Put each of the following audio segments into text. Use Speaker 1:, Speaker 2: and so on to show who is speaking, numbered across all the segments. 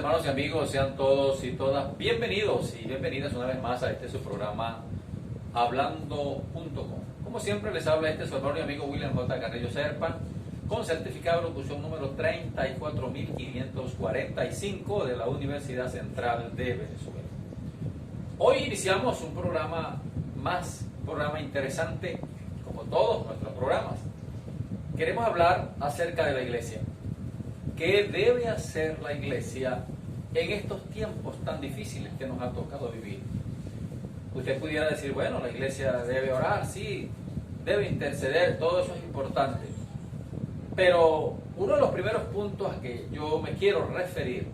Speaker 1: hermanos y amigos, sean todos y todas bienvenidos y bienvenidas una vez más a este su programa Hablando.com. Como siempre les habla su hermano y amigo William J. Carrillo Serpa, con certificado de locución número 34545 de la Universidad Central de Venezuela. Hoy iniciamos un programa interesante, como todos nuestros programas. Queremos hablar acerca de la iglesia. ¿Qué debe hacer la iglesia en estos tiempos tan difíciles que nos ha tocado vivir? Usted pudiera decir, bueno, la iglesia debe orar, sí, debe interceder, todo eso es importante. Pero uno de los primeros puntos a que yo me quiero referir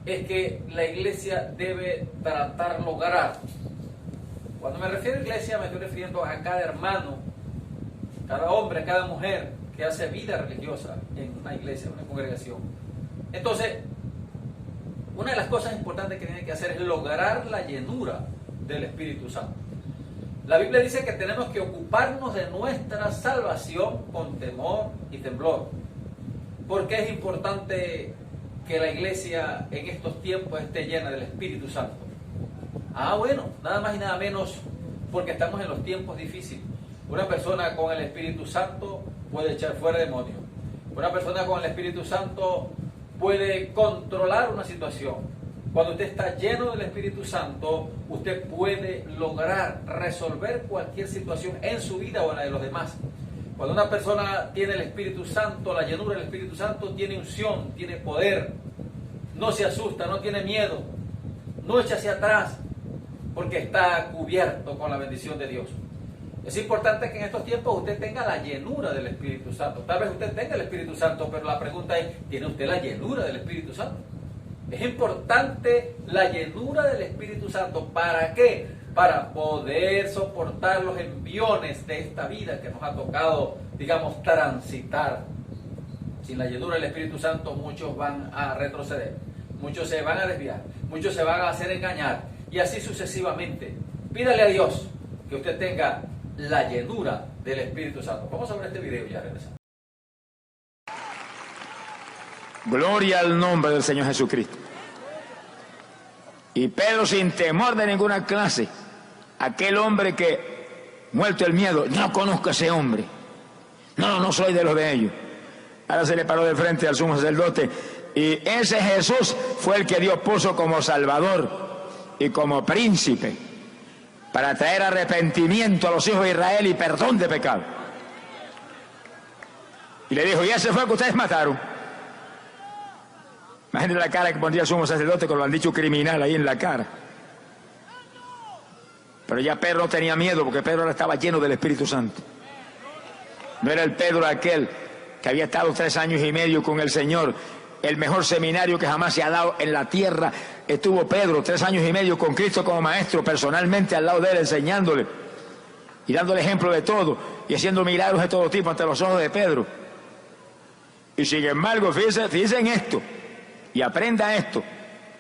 Speaker 1: es que la iglesia debe tratar lograr. Cuando me refiero a iglesia me estoy refiriendo a cada hermano, cada hombre, cada mujer que hace vida religiosa en una iglesia, en una congregación. Entonces, una de las cosas importantes que tiene que hacer es lograr la llenura del Espíritu Santo. La Biblia dice que tenemos que ocuparnos de nuestra salvación con temor y temblor. ¿Por qué es importante que la iglesia en estos tiempos esté llena del Espíritu Santo? Bueno, nada más y nada menos porque estamos en los tiempos difíciles. Una persona con el Espíritu Santo puede echar fuera demonios. Una persona con el Espíritu Santo puede controlar una situación. Cuando usted está lleno del Espíritu Santo, usted puede lograr resolver cualquier situación en su vida o en la de los demás. Cuando una persona tiene el Espíritu Santo, la llenura del Espíritu Santo, tiene unción, tiene poder, no se asusta, no tiene miedo, no echa hacia atrás, porque está cubierto con la bendición de Dios. Es importante que en estos tiempos usted tenga la llenura del Espíritu Santo. Tal vez usted tenga el Espíritu Santo, pero la pregunta es, ¿tiene usted la llenura del Espíritu Santo? Es importante la llenura del Espíritu Santo. ¿Para qué? Para poder soportar los enviones de esta vida que nos ha tocado, digamos, transitar. Sin la llenura del Espíritu Santo muchos van a retroceder, muchos se van a desviar, muchos se van a hacer engañar y así sucesivamente. Pídale a Dios que usted tenga la llenura del Espíritu Santo. Vamos a ver este video y ya regresamos.
Speaker 2: Gloria al nombre del Señor Jesucristo. Y Pedro, sin temor de ninguna clase, aquel hombre que, muerto el miedo, no conozco a ese hombre, no soy de los de ellos. Ahora se le paró de frente al sumo sacerdote y ese Jesús fue el que Dios puso como Salvador y como príncipe para traer arrepentimiento a los hijos de Israel y perdón de pecado. Y le dijo, y ese fue el que ustedes mataron. Imagínense la cara que pondría el sumo sacerdote con lo han dicho criminal ahí en la cara. Pero ya Pedro no tenía miedo porque Pedro ahora estaba lleno del Espíritu Santo. No era el Pedro aquel que había estado 3 años y medio con el Señor, el mejor seminario que jamás se ha dado en la tierra. Estuvo Pedro 3 años y medio con Cristo como maestro, personalmente al lado de él, enseñándole y dándole ejemplo de todo y haciendo milagros de todo tipo ante los ojos de Pedro. Y sin embargo, fíjense en esto y aprenda esto.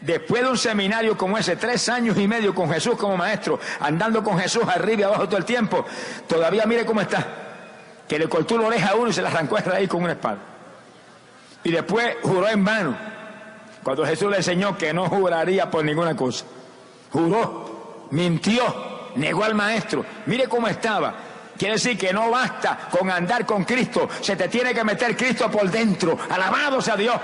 Speaker 2: Después de un seminario como ese, 3 años y medio con Jesús como maestro, andando con Jesús arriba y abajo todo el tiempo, todavía mire cómo está, que le cortó una oreja a uno y se la arrancó de raíz con una espada. Y después juró en vano, cuando Jesús le enseñó que no juraría por ninguna cosa. Juró, mintió, negó al maestro. Mire cómo estaba. Quiere decir que no basta con andar con Cristo, se te tiene que meter Cristo por dentro. Alabado sea Dios.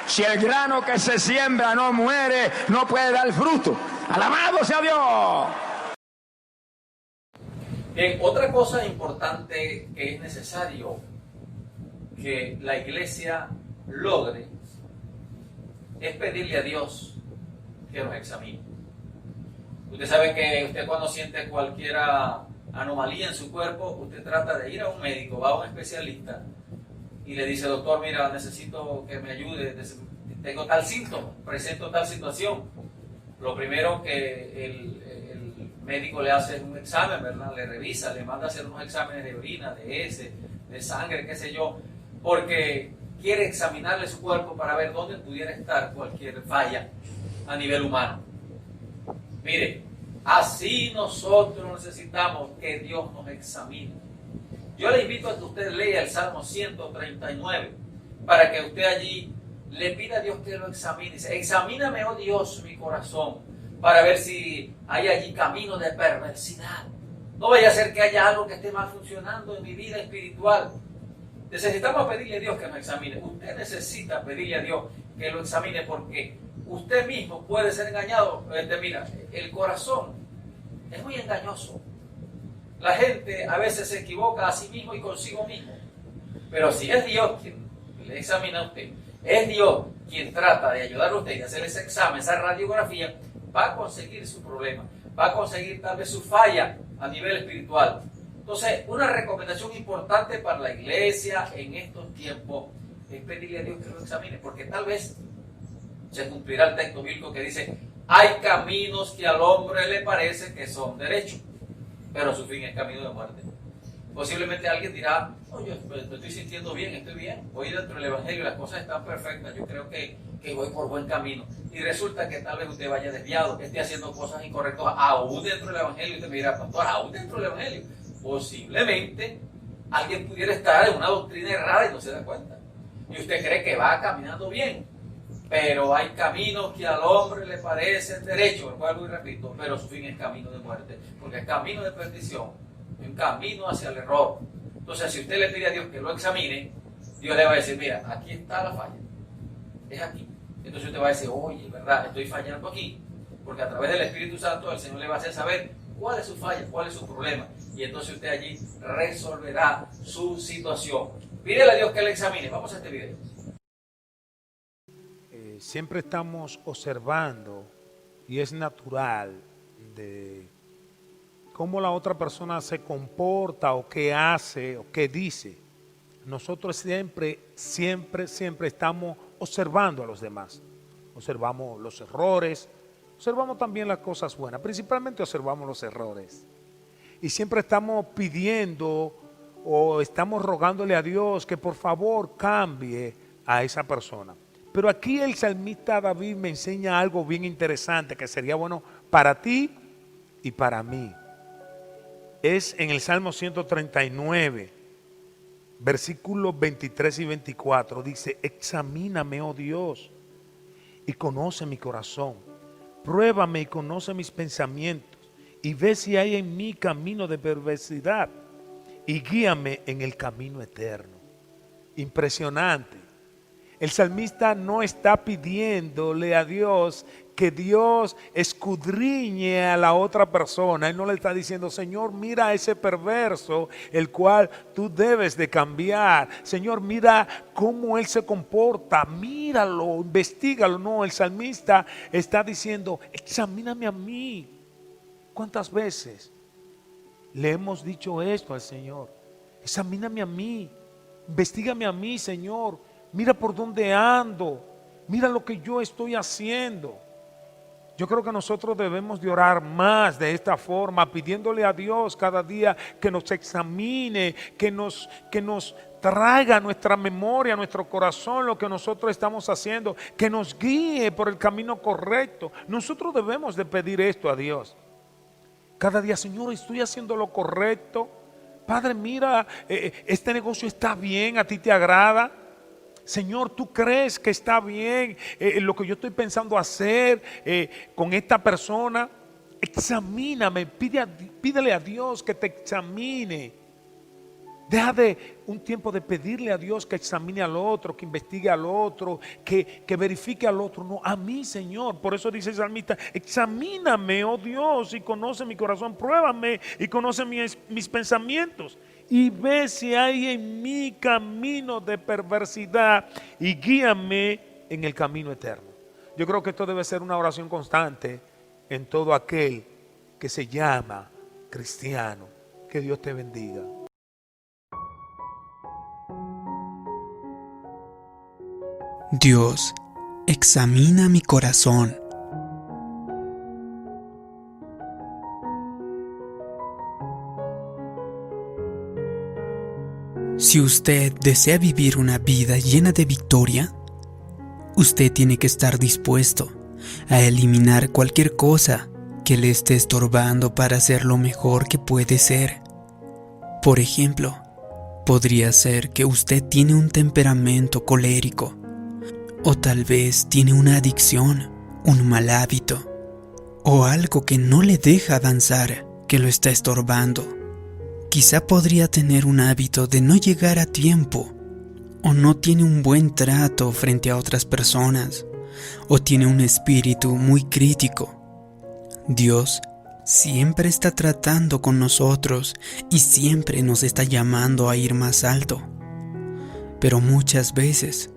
Speaker 2: Si el grano que se siembra no muere, no puede dar fruto. Alabado sea Dios.
Speaker 1: Bien, otra cosa importante que es necesario que la iglesia logre es pedirle a Dios que nos examine. Usted sabe que usted cuando siente cualquier anomalía en su cuerpo, usted trata de ir a un médico, va a un especialista y le dice, doctor, mira, necesito que me ayude, tengo tal síntoma, presento tal situación. Lo primero que el médico le hace es un examen, ¿verdad? Le revisa, le manda a hacer unos exámenes de orina, de heces, de sangre, qué sé yo, porque quiere examinarle su cuerpo para ver dónde pudiera estar cualquier falla a nivel humano. Mire, así nosotros necesitamos que Dios nos examine. Yo le invito a que usted lea el Salmo 139. para que usted allí le pida a Dios que lo examine. Dice, examíname, oh Dios, mi corazón, para ver si hay allí camino de perversidad. No vaya a ser que haya algo que esté mal funcionando en mi vida espiritual. Necesitamos pedirle a Dios que nos examine. Usted necesita pedirle a Dios que lo examine, porque usted mismo puede ser engañado. Mira, el corazón es muy engañoso. La gente a veces se equivoca a sí mismo y consigo mismo. Pero si es Dios quien le examina a usted, es Dios quien trata de ayudarle a usted y hacer ese examen, esa radiografía, va a conseguir su problema, va a conseguir tal vez su falla a nivel espiritual. Entonces, una recomendación importante para la iglesia en estos tiempos es pedirle a Dios que lo examine, porque tal vez se cumplirá el texto bíblico que dice, hay caminos que al hombre le parece que son derechos, pero su fin es camino de muerte. Posiblemente alguien dirá, no, yo me estoy sintiendo bien, estoy bien, voy dentro del Evangelio, las cosas están perfectas, yo creo que voy por buen camino. Y resulta que tal vez usted vaya desviado, que esté haciendo cosas incorrectas, aún dentro del Evangelio. Y usted me dirá, pastor, aún dentro del Evangelio. Posiblemente alguien pudiera estar en una doctrina errada y no se da cuenta. Y usted cree que va caminando bien, pero hay caminos que al hombre le parecen derechos, vuelvo y repito, pero su fin es camino de muerte, porque es camino de perdición, un camino hacia el error. Entonces, si usted le pide a Dios que lo examine, Dios le va a decir, mira, aquí está la falla, es aquí. Entonces usted va a decir, oye, ¿verdad? Estoy fallando aquí, porque a través del Espíritu Santo el Señor le va a hacer saber cuál es su falla, cuál es su problema, y entonces usted allí resolverá su situación. Pídele a Dios que le examine. Vamos a este video.
Speaker 3: Siempre estamos observando, y es natural, de cómo la otra persona se comporta o qué hace o qué dice. Nosotros siempre estamos observando a los demás. Observamos los errores, observamos también las cosas buenas, principalmente observamos los errores. Y siempre estamos pidiendo o estamos rogándole a Dios que por favor cambie a esa persona. Pero aquí el salmista David me enseña algo bien interesante que sería bueno para ti y para mí. Es en el Salmo 139, versículos 23 y 24. Dice, examíname, oh Dios, y conoce mi corazón. Pruébame y conoce mis pensamientos, y ve si hay en mí camino de perversidad, y guíame en el camino eterno. Impresionante. El salmista no está pidiéndole a Dios que Dios escudriñe a la otra persona. Él no le está diciendo, Señor, mira a ese perverso, el cual tú debes de cambiar. Señor, mira cómo él se comporta, míralo, investígalo. No, el salmista está diciendo, examíname a mí. ¿Cuántas veces le hemos dicho esto al Señor? Examíname a mí, investígame a mí, Señor. Mira por dónde ando, mira lo que yo estoy haciendo. Yo creo que nosotros debemos de orar más de esta forma, pidiéndole a Dios cada día que nos examine, que nos traiga a nuestra memoria, a nuestro corazón lo que nosotros estamos haciendo, que nos guíe por el camino correcto. Nosotros debemos de pedir esto a Dios. Cada día, Señor, estoy haciendo lo correcto. Padre, mira, este negocio está bien, a ti te agrada. Señor, ¿tú crees que está bien lo que yo estoy pensando hacer con esta persona? Examíname, pídele a Dios que te examine. Deja de un tiempo de pedirle a Dios que examine al otro, que investigue al otro, que verifique al otro. No, a mí, Señor. Por eso dice el salmista, examíname, oh Dios, y conoce mi corazón. Pruébame y conoce mis pensamientos. Y ve si hay en mí camino de perversidad y guíame en el camino eterno. Yo creo que esto debe ser una oración constante en todo aquel que se llama cristiano. Que Dios te bendiga.
Speaker 4: Dios, examina mi corazón. Si usted desea vivir una vida llena de victoria, usted tiene que estar dispuesto a eliminar cualquier cosa que le esté estorbando para ser lo mejor que puede ser. Por ejemplo, Podría ser que usted tiene un temperamento colérico, o tal vez tiene una adicción, un mal hábito, o algo que no le deja avanzar, que lo está estorbando. Quizá podría tener un hábito de no llegar a tiempo, o no tiene un buen trato frente a otras personas, o tiene un espíritu muy crítico. Dios siempre está tratando con nosotros y siempre nos está llamando a ir más alto. Pero muchas veces,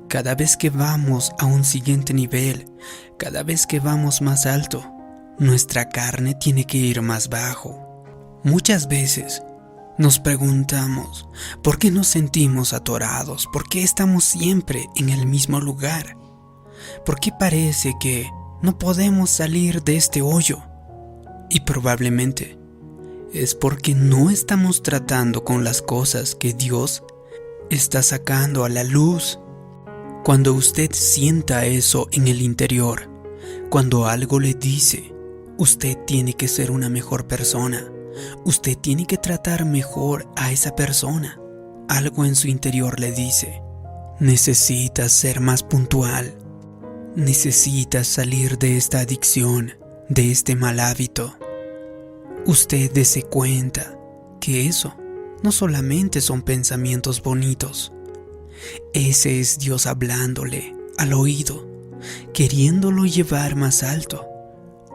Speaker 4: cada vez que vamos a un siguiente nivel, cada vez que vamos más alto, nuestra carne tiene que ir más bajo. Muchas veces nos preguntamos, ¿por qué nos sentimos atorados? ¿Por qué estamos siempre en el mismo lugar? ¿Por qué parece que no podemos salir de este hoyo? Y probablemente es porque no estamos tratando con las cosas que Dios está sacando a la luz. Cuando usted sienta eso en el interior, cuando algo le dice, usted tiene que ser una mejor persona, usted tiene que tratar mejor a esa persona, algo en su interior le dice, necesitas ser más puntual, necesitas salir de esta adicción, de este mal hábito. Usted dése cuenta que eso no solamente son pensamientos bonitos. Ese es Dios hablándole al oído, queriéndolo llevar más alto.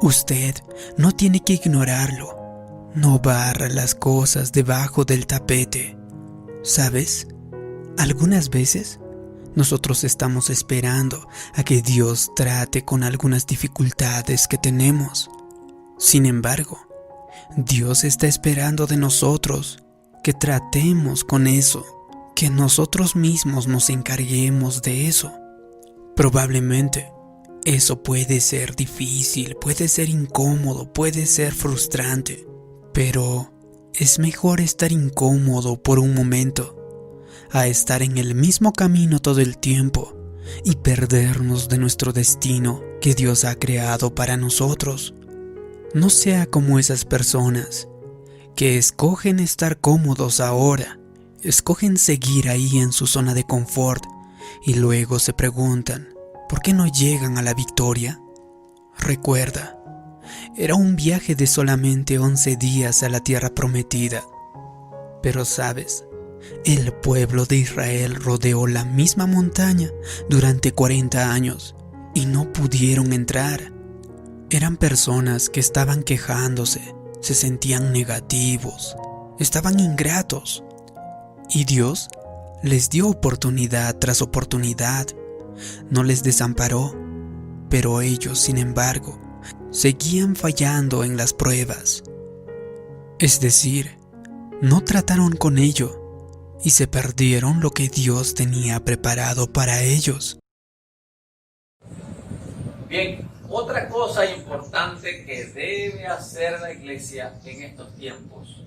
Speaker 4: Usted no tiene que ignorarlo. No barra las cosas debajo del tapete. ¿Sabes? Algunas veces nosotros estamos esperando a que Dios trate con algunas dificultades que tenemos. Sin embargo, Dios está esperando de nosotros que tratemos con eso, que nosotros mismos nos encarguemos de eso. Probablemente eso puede ser difícil, puede ser incómodo, puede ser frustrante, pero es mejor estar incómodo por un momento a estar en el mismo camino todo el tiempo y perdernos de nuestro destino que Dios ha creado para nosotros. No sea como esas personas que escogen estar cómodos ahora, escogen seguir ahí en su zona de confort y luego se preguntan, ¿por qué no llegan a la victoria? Recuerda, era un viaje de solamente 11 días a la tierra prometida. Pero sabes, el pueblo de Israel rodeó la misma montaña durante 40 años y no pudieron entrar. Eran personas que estaban quejándose, se sentían negativos, estaban ingratos. Y Dios les dio oportunidad tras oportunidad, no les desamparó, pero ellos, sin embargo, seguían fallando en las pruebas. Es decir, no trataron con ello y se perdieron lo que Dios tenía preparado para ellos.
Speaker 1: Bien, otra cosa importante que debe hacer la iglesia en estos tiempos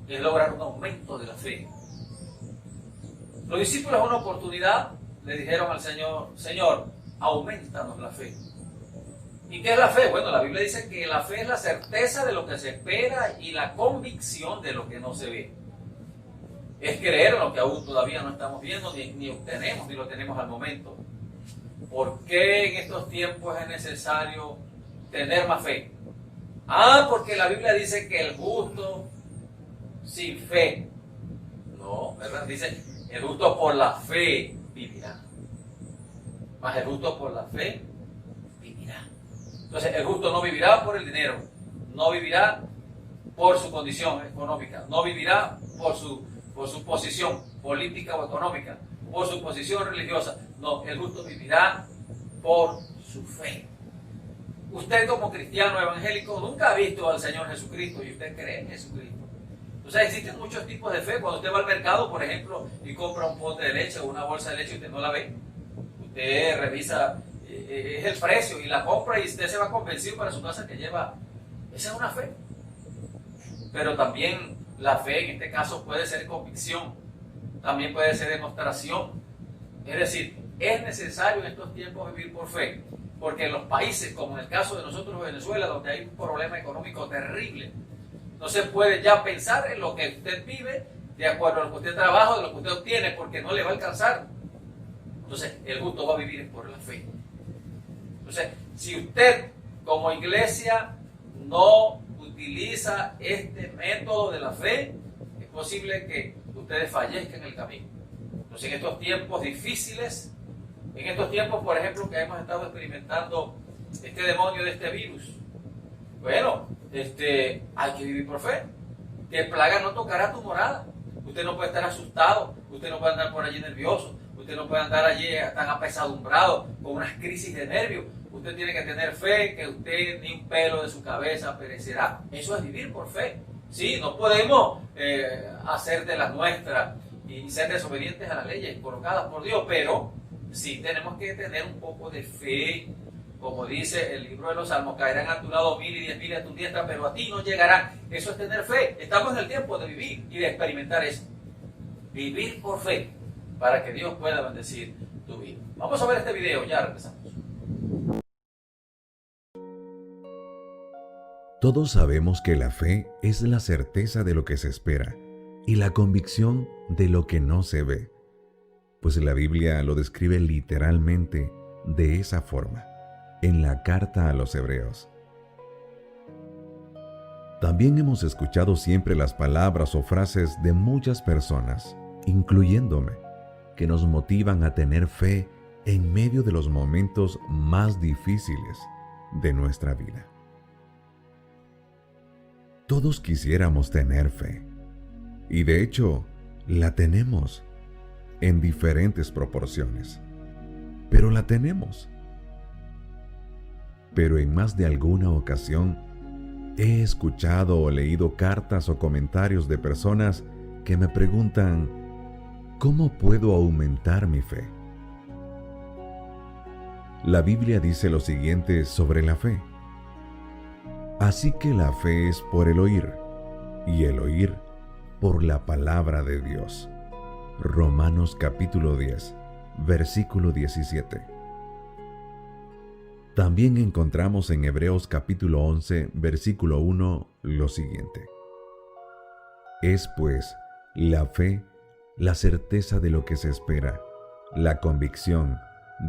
Speaker 1: es lograr un aumento de la fe. Los discípulos en una oportunidad le dijeron al Señor, Señor, aumentanos la fe. ¿Y qué es la fe? Bueno, la Biblia dice que la fe es la certeza de lo que se espera y la convicción de lo que no se ve. Es creer en lo que aún todavía no estamos viendo, ni obtenemos, ni lo tenemos al momento. ¿Por qué en estos tiempos es necesario tener más fe? Porque la Biblia dice que el justo sin fe, no, ¿verdad? Dice, el justo por la fe vivirá. Mas el justo por la fe vivirá. Entonces, el justo no vivirá por el dinero, no vivirá por su condición económica, no vivirá por su posición política o económica, por su posición religiosa. No, el justo vivirá por su fe. Usted como cristiano evangélico nunca ha visto al Señor Jesucristo y usted cree en Jesucristo. Entonces existen muchos tipos de fe. Cuando usted va al mercado, por ejemplo, y compra un pote de leche o una bolsa de leche y usted no la ve, usted revisa es el precio y la compra y usted se va convencido para su casa que lleva. Esa es una fe. Pero también la fe en este caso puede ser convicción, también puede ser demostración. Es decir, es necesario en estos tiempos vivir por fe, porque en los países, como en el caso de nosotros Venezuela, donde hay un problema económico terrible, no se puede ya pensar en lo que usted vive de acuerdo a lo que usted trabaja, de lo que usted obtiene, porque no le va a alcanzar. Entonces, el justo va a vivir por la fe. Entonces, si usted como iglesia no utiliza este método de la fe, es posible que ustedes fallezcan en el camino. Entonces, en estos tiempos difíciles, en estos tiempos, por ejemplo, que hemos estado experimentando este demonio de este virus, bueno, hay que vivir por fe. Que plaga no tocará tu morada. Usted no puede estar asustado, usted no puede andar por allí nervioso, usted no puede andar allí tan apesadumbrado con unas crisis de nervios. Usted tiene que tener fe que usted ni un pelo de su cabeza perecerá. Eso es vivir por fe. Sí, no podemos hacer de las nuestras y ser desobedientes a las leyes colocadas por Dios, pero sí tenemos que tener un poco de fe. Como dice el libro de los Salmos, caerán a tu lado 1000 y 10.000 a tu diestra, pero a ti no llegarán. Eso es tener fe. Estamos en el tiempo de vivir y de experimentar eso. Vivir por fe, para que Dios pueda bendecir tu vida. Vamos a ver este video, ya regresamos.
Speaker 5: Todos sabemos que la fe es la certeza de lo que se espera y la convicción de lo que no se ve, pues la Biblia lo describe literalmente de esa forma en la carta a los Hebreos. También hemos escuchado siempre las palabras o frases de muchas personas, incluyéndome, que nos motivan a tener fe en medio de los momentos más difíciles de nuestra vida. Todos quisiéramos tener fe, y de hecho la tenemos en diferentes proporciones, pero la tenemos. Pero en más de alguna ocasión he escuchado o leído cartas o comentarios de personas que me preguntan, ¿cómo puedo aumentar mi fe? La Biblia dice lo siguiente sobre la fe. Así que la fe es por el oír, y el oír por la palabra de Dios. Romanos capítulo 10, versículo 17. También encontramos en Hebreos capítulo 11, versículo 1, lo siguiente. Es pues la fe la certeza de lo que se espera, la convicción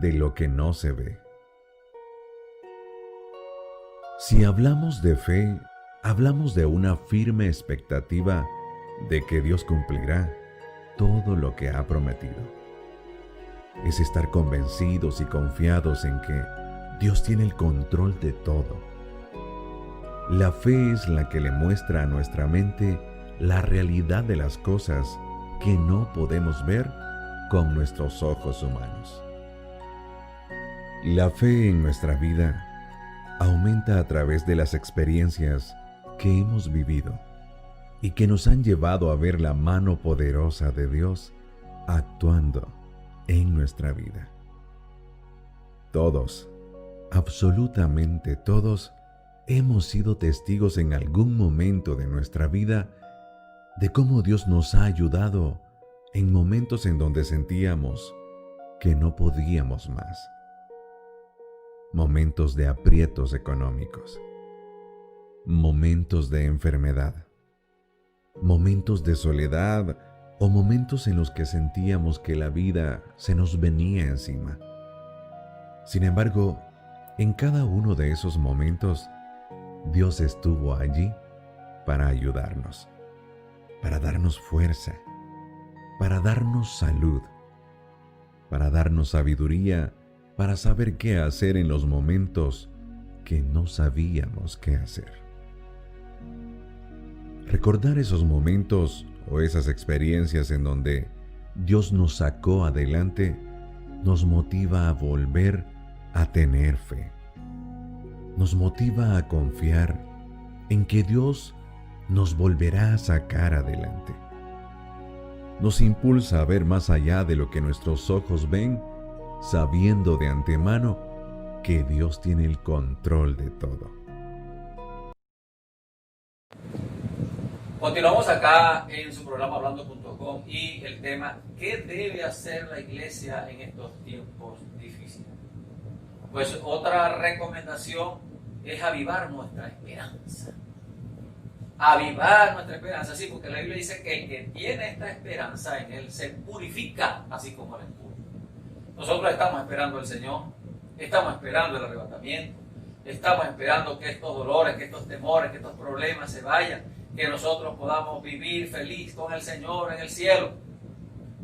Speaker 5: de lo que no se ve. Si hablamos de fe, hablamos de una firme expectativa de que Dios cumplirá todo lo que ha prometido. Es estar convencidos y confiados en que Dios tiene el control de todo. La fe es la que le muestra a nuestra mente la realidad de las cosas que no podemos ver con nuestros ojos humanos. La fe en nuestra vida aumenta a través de las experiencias que hemos vivido y que nos han llevado a ver la mano poderosa de Dios actuando en nuestra vida. Todos, absolutamente todos, hemos sido testigos en algún momento de nuestra vida de cómo Dios nos ha ayudado en momentos en donde sentíamos que no podíamos más. Momentos de aprietos económicos, momentos de enfermedad, momentos de soledad o momentos en los que sentíamos que la vida se nos venía encima. Sin embargo, en cada uno de esos momentos, Dios estuvo allí para ayudarnos, para darnos fuerza, para darnos salud, para darnos sabiduría, para saber qué hacer en los momentos que no sabíamos qué hacer. Recordar esos momentos o esas experiencias en donde Dios nos sacó adelante nos motiva a volver a tener fe. Nos motiva a confiar en que Dios nos volverá a sacar adelante. Nos impulsa a ver más allá de lo que nuestros ojos ven, sabiendo de antemano que Dios tiene el control de todo.
Speaker 1: Continuamos acá en su programa hablando.com y el tema, ¿qué debe hacer la iglesia en estos tiempos difíciles? Pues otra recomendación es avivar nuestra esperanza. avivar nuestra esperanza, sí, porque la Biblia dice que el que tiene esta esperanza en Él se purifica, así como Él es puro. Nosotros estamos esperando al Señor, estamos esperando el arrebatamiento, estamos esperando que estos dolores, que estos temores, que estos problemas se vayan, que nosotros podamos vivir feliz con el Señor en el cielo.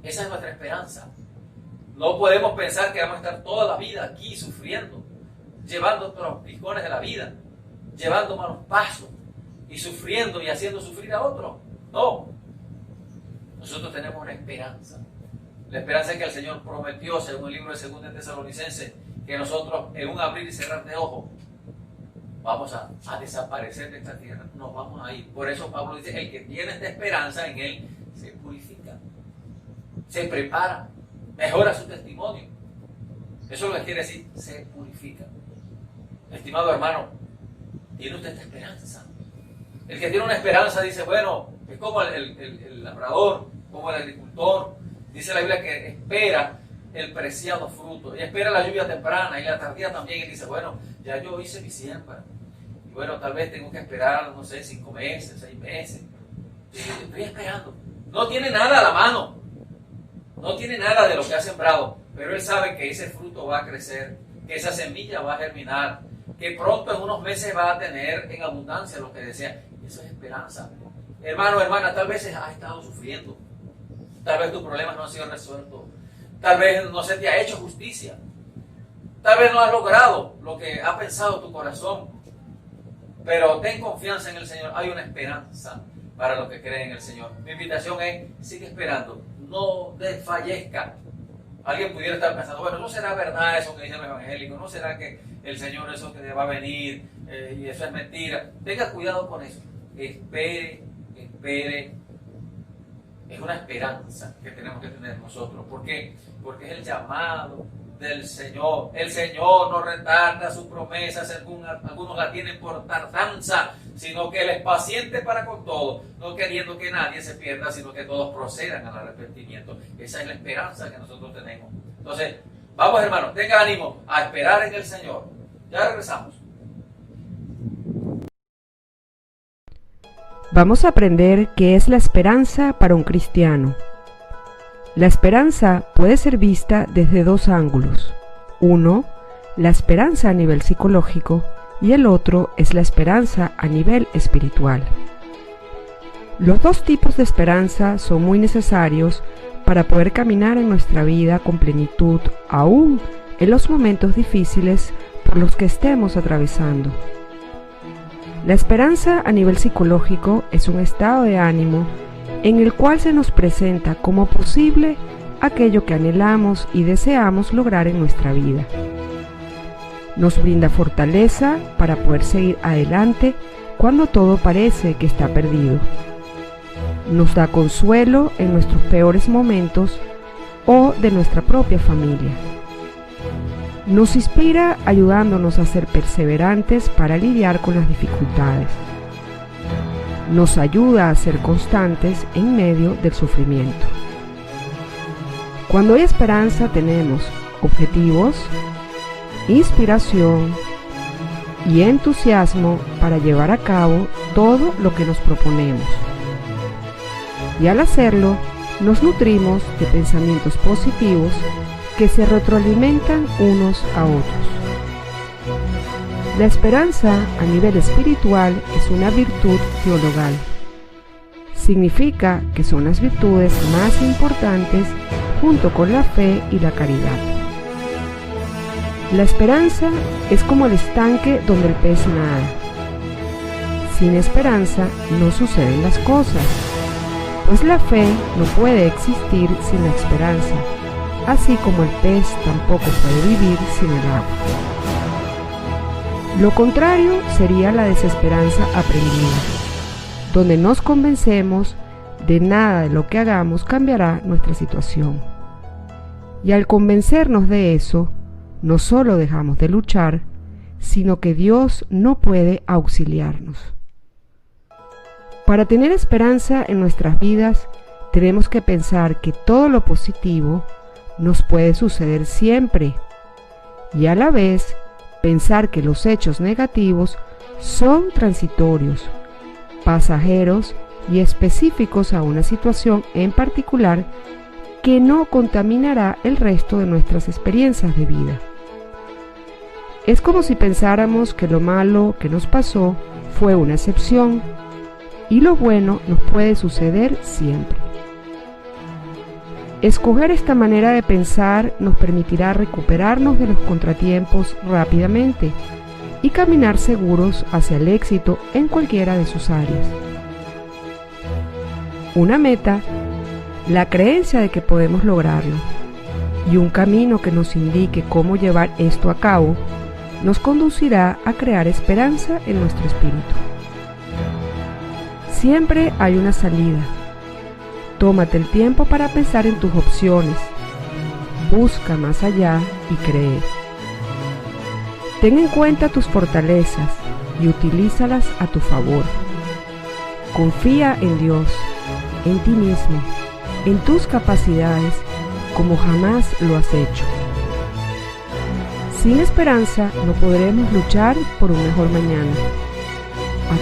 Speaker 1: Esa es nuestra esperanza. No podemos pensar que vamos a estar toda la vida aquí sufriendo, llevando los picones de la vida, llevando malos pasos y sufriendo y haciendo sufrir a otros. No. Nosotros tenemos una esperanza. La esperanza es que el Señor prometió, según el libro de 2 Tesalonicenses, que nosotros en un abrir y cerrar de ojos vamos a desaparecer de esta tierra. Nos vamos a ir. Por eso Pablo dice, el que tiene esta esperanza en Él se purifica, se prepara, mejora su testimonio. Eso es lo que quiere decir, se purifica. Estimado hermano, ¿tiene usted esta esperanza? El que tiene una esperanza dice, bueno, es como el labrador, como el agricultor. Dice la Biblia que espera el preciado fruto, y espera la lluvia temprana y la tardía también, y dice, bueno, ya yo hice mi siembra, y bueno, tal vez tengo que esperar, no sé, 5 meses, 6 meses, estoy esperando. No tiene nada a la mano, no tiene nada de lo que ha sembrado, pero él sabe que ese fruto va a crecer, que esa semilla va a germinar, que pronto en unos meses va a tener en abundancia lo que desea. Eso es esperanza. Hermano, hermana, tal vez has estado sufriendo, tal vez tus problemas no han sido resueltos, tal vez no se te ha hecho justicia, tal vez no has logrado lo que ha pensado tu corazón, pero ten confianza en el Señor. Hay una esperanza para los que creen en el Señor. Mi invitación es, sigue esperando, no desfallezca. Alguien pudiera estar pensando, bueno, ¿no será verdad eso que dicen los evangélicos? ¿No será que el Señor eso que va a venir y eso es mentira? Tenga cuidado con eso. Espere. Es una esperanza que tenemos que tener nosotros. ¿Por qué? Porque es el llamado del Señor. El Señor no retarda su promesa, algunos la tienen por tardanza, sino que Él es paciente para con todos, no queriendo que nadie se pierda, sino que todos procedan al arrepentimiento. Esa es la esperanza que nosotros tenemos. Entonces, vamos hermanos, tenga ánimo a esperar en el Señor. Ya regresamos.
Speaker 6: Vamos a aprender qué es la esperanza para un cristiano. La esperanza puede ser vista desde 2 ángulos. Uno, la esperanza a nivel psicológico, y el otro es la esperanza a nivel espiritual. Los 2 tipos de esperanza son muy necesarios para poder caminar en nuestra vida con plenitud, aún en los momentos difíciles por los que estemos atravesando. La esperanza a nivel psicológico es un estado de ánimo en el cual se nos presenta como posible aquello que anhelamos y deseamos lograr en nuestra vida. Nos brinda fortaleza para poder seguir adelante cuando todo parece que está perdido. Nos da consuelo en nuestros peores momentos o de nuestra propia familia. Nos inspira ayudándonos a ser perseverantes para lidiar con las dificultades. Nos ayuda a ser constantes en medio del sufrimiento. Cuando hay esperanza tenemos objetivos, inspiración y entusiasmo para llevar a cabo todo lo que nos proponemos. Y al hacerlo, nos nutrimos de pensamientos positivos que se retroalimentan unos a otros. La esperanza a nivel espiritual es una virtud teologal. Significa que son las virtudes más importantes junto con la fe y la caridad. La esperanza es como el estanque donde el pez nada. Sin esperanza no suceden las cosas, pues la fe no puede existir sin la esperanza, así como el pez tampoco puede vivir sin el agua. Lo contrario sería la desesperanza aprendida, donde nos convencemos de nada de lo que hagamos cambiará nuestra situación. Y al convencernos de eso, no solo dejamos de luchar, sino que Dios no puede auxiliarnos. Para tener esperanza en nuestras vidas, tenemos que pensar que todo lo positivo nos puede suceder siempre, y a la vez pensar que los hechos negativos son transitorios, pasajeros y específicos a una situación en particular que no contaminará el resto de nuestras experiencias de vida. Es como si pensáramos que lo malo que nos pasó fue una excepción y lo bueno nos puede suceder siempre. Escoger esta manera de pensar nos permitirá recuperarnos de los contratiempos rápidamente y caminar seguros hacia el éxito en cualquiera de sus áreas. Una meta, la creencia de que podemos lograrlo, y un camino que nos indique cómo llevar esto a cabo, nos conducirá a crear esperanza en nuestro espíritu. Siempre hay una salida. Tómate el tiempo para pensar en tus opciones. Busca más allá y cree. Ten en cuenta tus fortalezas y utilízalas a tu favor. Confía en Dios, en ti mismo, en tus capacidades, como jamás lo has hecho. Sin esperanza no podremos luchar por un mejor mañana.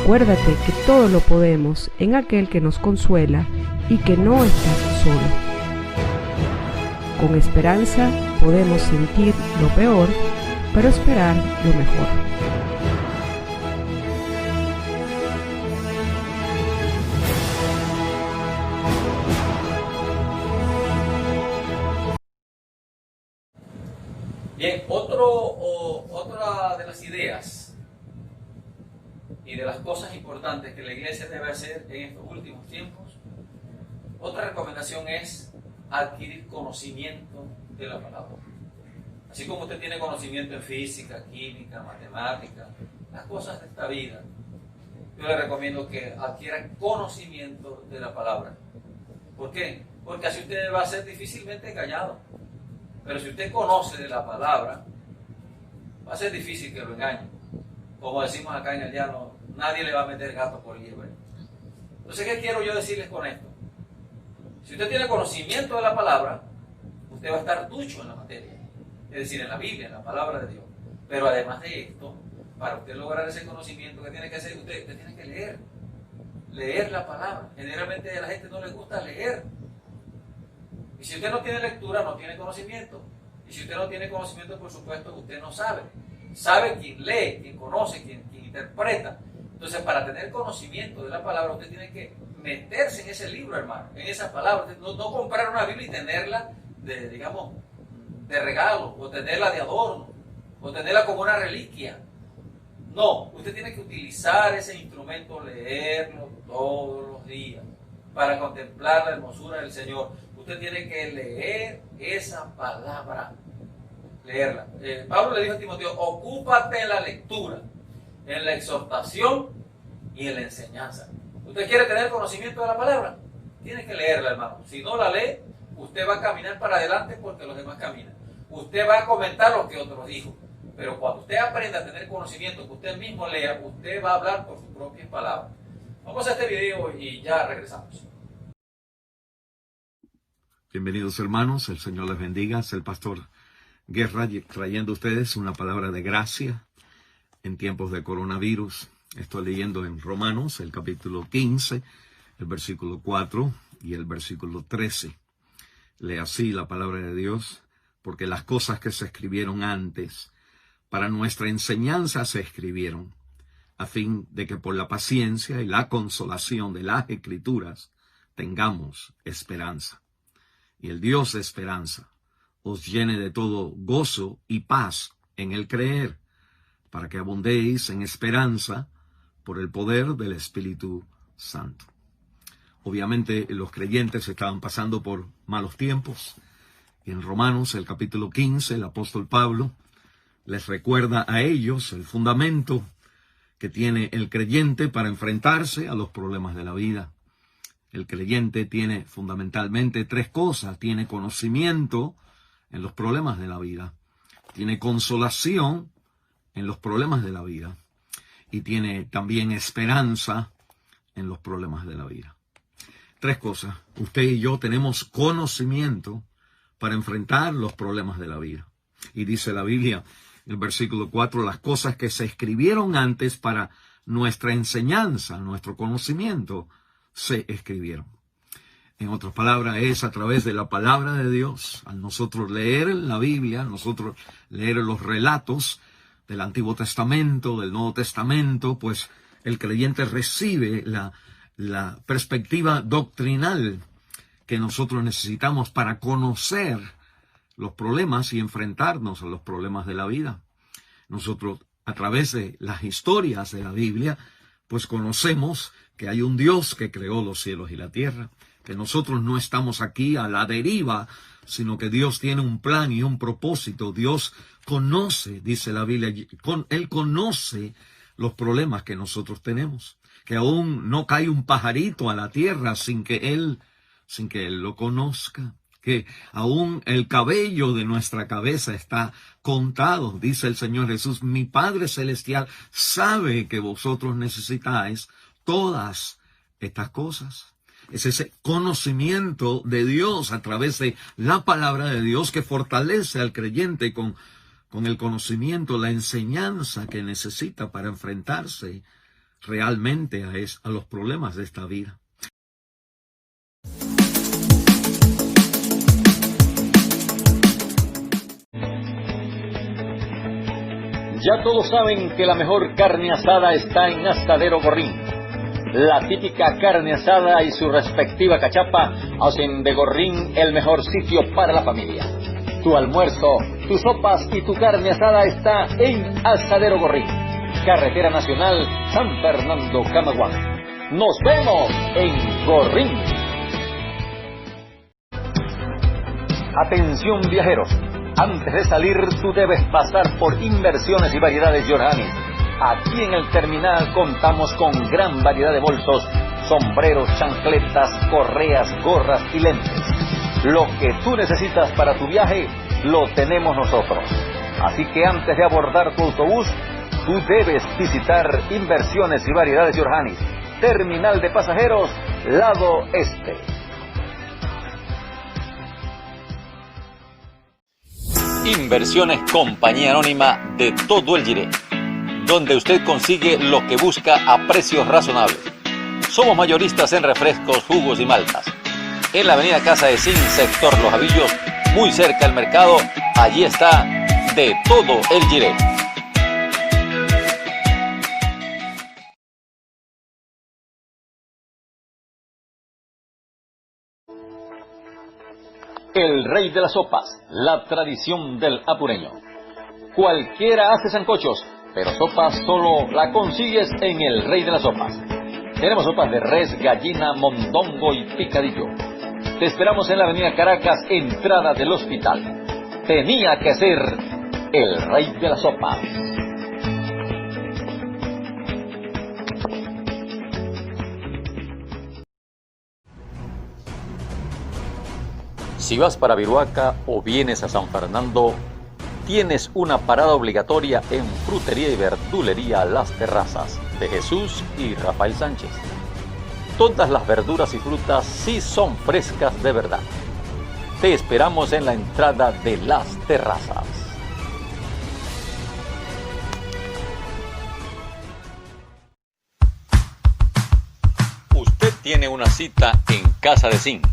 Speaker 6: Acuérdate que todo lo podemos en aquel que nos consuela y que no estás solo. Con esperanza podemos sentir lo peor, pero esperar lo mejor.
Speaker 1: Bien, otra de las ideas y de las cosas importantes que la iglesia debe hacer en estos últimos tiempos, otra recomendación es adquirir conocimiento de la palabra. Así como usted tiene conocimiento en física, química, matemática, las cosas de esta vida, yo le recomiendo que adquiera conocimiento de la palabra. ¿Por qué? Porque así usted va a ser difícilmente engañado. Pero si usted conoce de la palabra, va a ser difícil que lo engañe. Como decimos acá en el llano, nadie le va a meter gato por liebre. Entonces, ¿qué quiero yo decirles con esto? Si usted tiene conocimiento de la palabra, usted va a estar ducho en la materia. Es decir, en la Biblia, en la palabra de Dios. Pero además de esto, para usted lograr ese conocimiento, ¿qué tiene que hacer? Usted tiene que leer. Leer la palabra. Generalmente a la gente no le gusta leer. Y si usted no tiene lectura, no tiene conocimiento. Y si usted no tiene conocimiento, por supuesto, usted no sabe. Sabe quien lee, quien conoce, quien interpreta. Entonces, para tener conocimiento de la palabra, usted tiene que meterse en ese libro, hermano, en esa palabra. No comprar una Biblia y tenerla de, digamos, de regalo, o tenerla de adorno, o tenerla como una reliquia. No, usted tiene que utilizar ese instrumento, leerlo todos los días, para contemplar la hermosura del Señor. Usted tiene que leer esa palabra, leerla. Pablo le dijo a Timoteo, ocúpate en la lectura, en la exhortación y en la enseñanza. ¿Usted quiere tener conocimiento de la palabra? Tiene que leerla, hermano. Si no la lee, usted va a caminar para adelante porque los demás caminan. Usted va a comentar lo que otros dijo. Pero cuando usted aprenda a tener conocimiento, que usted mismo lea, usted va a hablar por sus propias palabras. Vamos a este video y ya regresamos.
Speaker 7: Bienvenidos hermanos, el Señor les bendiga. Es el pastor Guerra trayendo a ustedes una palabra de gracia en tiempos de coronavirus. Estoy leyendo en Romanos el capítulo 15, el versículo 4 y el versículo 13. Lee así la palabra de Dios, porque las cosas que se escribieron antes para nuestra enseñanza se escribieron, a fin de que por la paciencia y la consolación de las Escrituras tengamos esperanza. Y el Dios de esperanza os llene de todo gozo y paz en el creer, para que abundéis en esperanza por el poder del Espíritu Santo. Obviamente los creyentes estaban pasando por malos tiempos. Y en Romanos, el capítulo 15, el apóstol Pablo les recuerda a ellos el fundamento que tiene el creyente para enfrentarse a los problemas de la vida. El creyente tiene fundamentalmente tres cosas. Tiene conocimiento en los problemas de la vida, tiene consolación en los problemas de la vida y tiene también esperanza en los problemas de la vida. Tres cosas. Usted y yo tenemos conocimiento para enfrentar los problemas de la vida. Y dice la Biblia, en el versículo 4, las cosas que se escribieron antes para nuestra enseñanza, nuestro conocimiento, se escribieron. En otras palabras, es a través de la palabra de Dios, al nosotros leer la Biblia, al nosotros leer los relatos del Antiguo Testamento, del Nuevo Testamento, pues el creyente recibe la perspectiva doctrinal que nosotros necesitamos para conocer los problemas y enfrentarnos a los problemas de la vida. Nosotros, a través de las historias de la Biblia, pues conocemos que hay un Dios que creó los cielos y la tierra, que nosotros no estamos aquí a la deriva, sino que Dios tiene un plan y un propósito. Dios conoce, dice la Biblia, Él conoce los problemas que nosotros tenemos, que aún no cae un pajarito a la tierra sin que Él lo conozca, que aún el cabello de nuestra cabeza está contado. Dice el Señor Jesús, mi Padre Celestial sabe que vosotros necesitáis todas estas cosas. Es ese conocimiento de Dios a través de la palabra de Dios que fortalece al creyente con el conocimiento, la enseñanza que necesita para enfrentarse realmente a los problemas de esta vida.
Speaker 1: Ya todos saben que la mejor carne asada está en Asadero Gorrín. La típica carne asada y su respectiva cachapa hacen de Gorrín el mejor sitio para la familia. Tu almuerzo, tus sopas y tu carne asada está en Asadero Gorrín. Carretera Nacional San Fernando, Camaguán. ¡Nos vemos en Gorrín! Atención viajeros. Antes de salir, tú debes pasar por Inversiones y Variedades Yorhanis. Aquí en el terminal contamos con gran variedad de bolsos, sombreros, chancletas, correas, gorras y lentes. Lo que tú necesitas para tu viaje, lo tenemos nosotros. Así que antes de abordar tu autobús, tú debes visitar Inversiones y Variedades Yorhanis, terminal de pasajeros, lado este.
Speaker 8: Inversiones Compañía Anónima de todo el Jiré, donde usted consigue lo que busca a precios razonables. Somos mayoristas en refrescos, jugos y maltas. En la avenida Casa de Zinc, sector Los Avillos, muy cerca del mercado, allí está de todo el Jiré.
Speaker 1: El rey de las sopas, la tradición del apureño. Cualquiera hace sancochos, pero sopas solo la consigues en el rey de las sopas. Tenemos sopas de res, gallina, mondongo y picadillo. Te esperamos en la avenida Caracas, entrada del hospital. Tenía que ser el rey de las sopas.
Speaker 8: Si vas para Viruaca o vienes a San Fernando, tienes una parada obligatoria en Frutería y Verdulería Las Terrazas de Jesús y Rafael Sánchez. Todas las verduras y frutas sí son frescas de verdad. Te esperamos en la entrada de Las Terrazas. Usted tiene una cita en Casa de Zinc.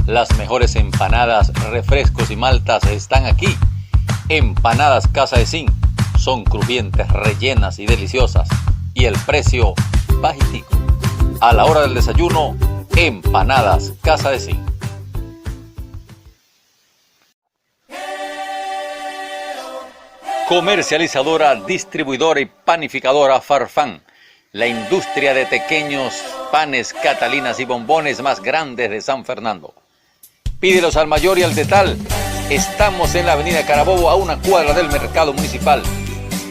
Speaker 8: Las mejores empanadas, refrescos y maltas están aquí. Empanadas Casa de Zinc son crujientes, rellenas y deliciosas. Y el precio bajitico. A la hora del desayuno, empanadas Casa de Zinc. Comercializadora, distribuidora y panificadora Farfán. La industria de pequeños panes, catalinas y bombones más grandes de San Fernando. Pídelos al mayor y al detal. Estamos en la avenida Carabobo, a una cuadra del mercado municipal.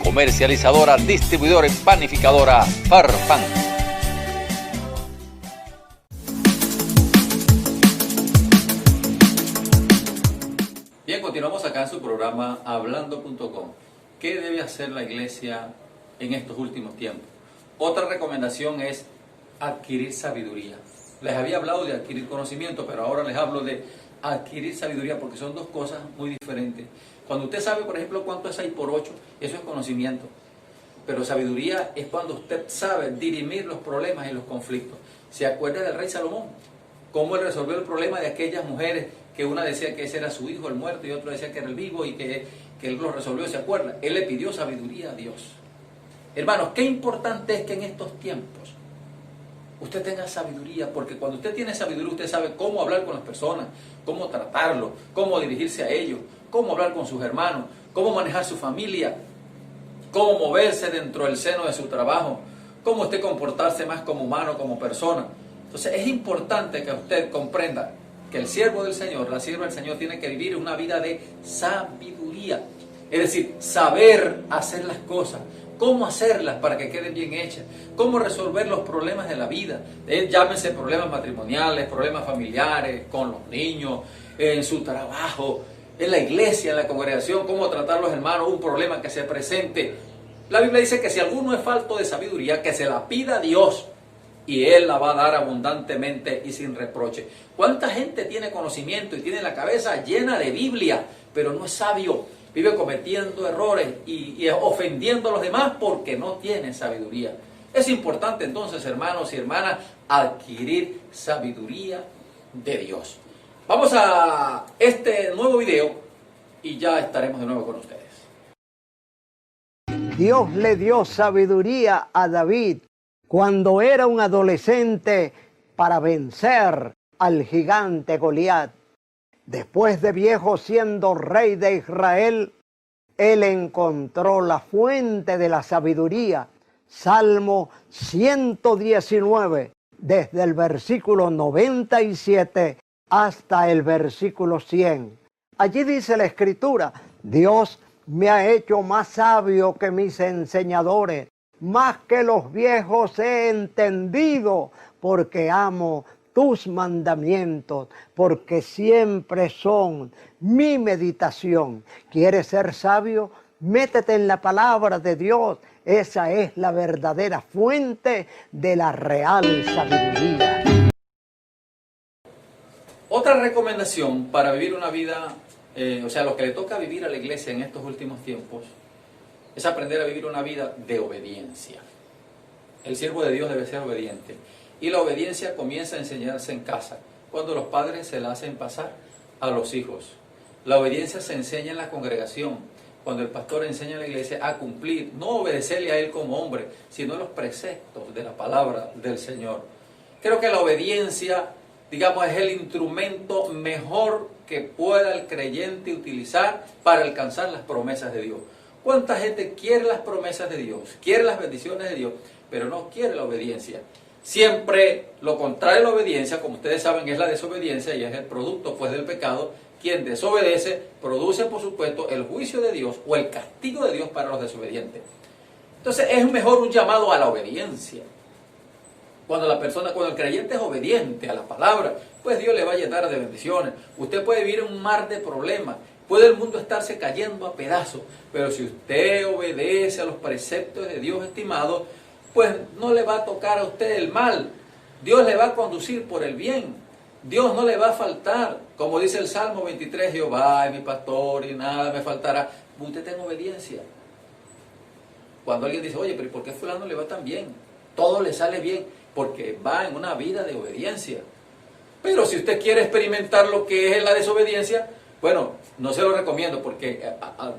Speaker 8: Comercializadora, distribuidora y panificadora Farfán.
Speaker 1: Bien, continuamos acá en su programa Hablando.com. ¿Qué debe hacer la iglesia en estos últimos tiempos? Otra recomendación es adquirir sabiduría. Les había hablado de adquirir conocimiento, pero ahora les hablo de adquirir sabiduría, porque son dos cosas muy diferentes. Cuando usted sabe, por ejemplo, cuánto es 6 por 8, eso es conocimiento. pero sabiduría es cuando usted sabe dirimir los problemas y los conflictos. ¿Se acuerda del rey Salomón? Cómo él resolvió el problema de aquellas mujeres que una decía que ese era su hijo, el muerto, y otro decía que era el vivo, y que él lo resolvió, ¿se acuerda? Él le pidió sabiduría a Dios. Hermanos, qué importante es que en estos tiempos usted tenga sabiduría, porque cuando usted tiene sabiduría, usted sabe cómo hablar con las personas, cómo tratarlos, cómo dirigirse a ellos, cómo hablar con sus hermanos, cómo manejar su familia, cómo moverse dentro del seno de su trabajo, cómo usted comportarse más como humano, como persona. Entonces es importante que usted comprenda que el siervo del Señor, la sierva del Señor, tiene que vivir una vida de sabiduría. Es decir, saber hacer las cosas, cómo hacerlas para que queden bien hechas, cómo resolver los problemas de la vida. Llámense problemas matrimoniales, problemas familiares, con los niños, en su trabajo, en la iglesia, en la congregación, cómo tratar a los hermanos, un problema que se presente. La Biblia dice que si alguno es falto de sabiduría, que se la pida a Dios, y Él la va a dar abundantemente y sin reproche. ¿Cuánta gente tiene conocimiento y tiene la cabeza llena de Biblia, pero no es sabio? Vive cometiendo errores y ofendiendo a los demás porque no tiene sabiduría. Es importante entonces, hermanos y hermanas, adquirir sabiduría de Dios. Vamos a este nuevo video y ya estaremos de nuevo con ustedes.
Speaker 9: Dios le dio sabiduría a David cuando era un adolescente para vencer al gigante Goliat. Después de viejo siendo rey de Israel, él encontró la fuente de la sabiduría. Salmo 119, desde el versículo 97 hasta el versículo 100. Allí dice la Escritura: Dios me ha hecho más sabio que mis enseñadores, más que los viejos he entendido, porque amo tus mandamientos, porque siempre son mi meditación. ¿Quieres ser sabio? Métete en la palabra de Dios. Esa es la verdadera fuente de la real sabiduría.
Speaker 1: Otra recomendación para vivir una vida, lo que le toca vivir a la iglesia en estos últimos tiempos, es aprender a vivir una vida de obediencia. El siervo de Dios debe ser obediente. Y la obediencia comienza a enseñarse en casa, cuando los padres se la hacen pasar a los hijos. La obediencia se enseña en la congregación, cuando el pastor enseña a la iglesia a cumplir, no obedecerle a él como hombre, sino los preceptos de la palabra del Señor. Creo que la obediencia, es el instrumento mejor que pueda el creyente utilizar para alcanzar las promesas de Dios. ¿Cuánta gente quiere las promesas de Dios, quiere las bendiciones de Dios, pero no quiere la obediencia? Siempre lo contrario de la obediencia, como ustedes saben, es la desobediencia y es el producto del pecado. Quien desobedece produce, por supuesto, el juicio de Dios o el castigo de Dios para los desobedientes. Entonces es mejor un llamado a la obediencia. Cuando el creyente es obediente a la palabra, pues Dios le va a llenar de bendiciones. Usted puede vivir en un mar de problemas, puede el mundo estarse cayendo a pedazos, pero si usted obedece a los preceptos de Dios, estimado, pues no le va a tocar a usted el mal. Dios le va a conducir por el bien. Dios no le va a faltar. Como dice el Salmo 23, Jehová es mi pastor y nada me faltará. Usted tenga obediencia. Cuando alguien dice, oye, pero ¿por qué fulano le va tan bien? Todo le sale bien, porque va en una vida de obediencia. Pero si usted quiere experimentar lo que es la desobediencia, bueno, no se lo recomiendo, porque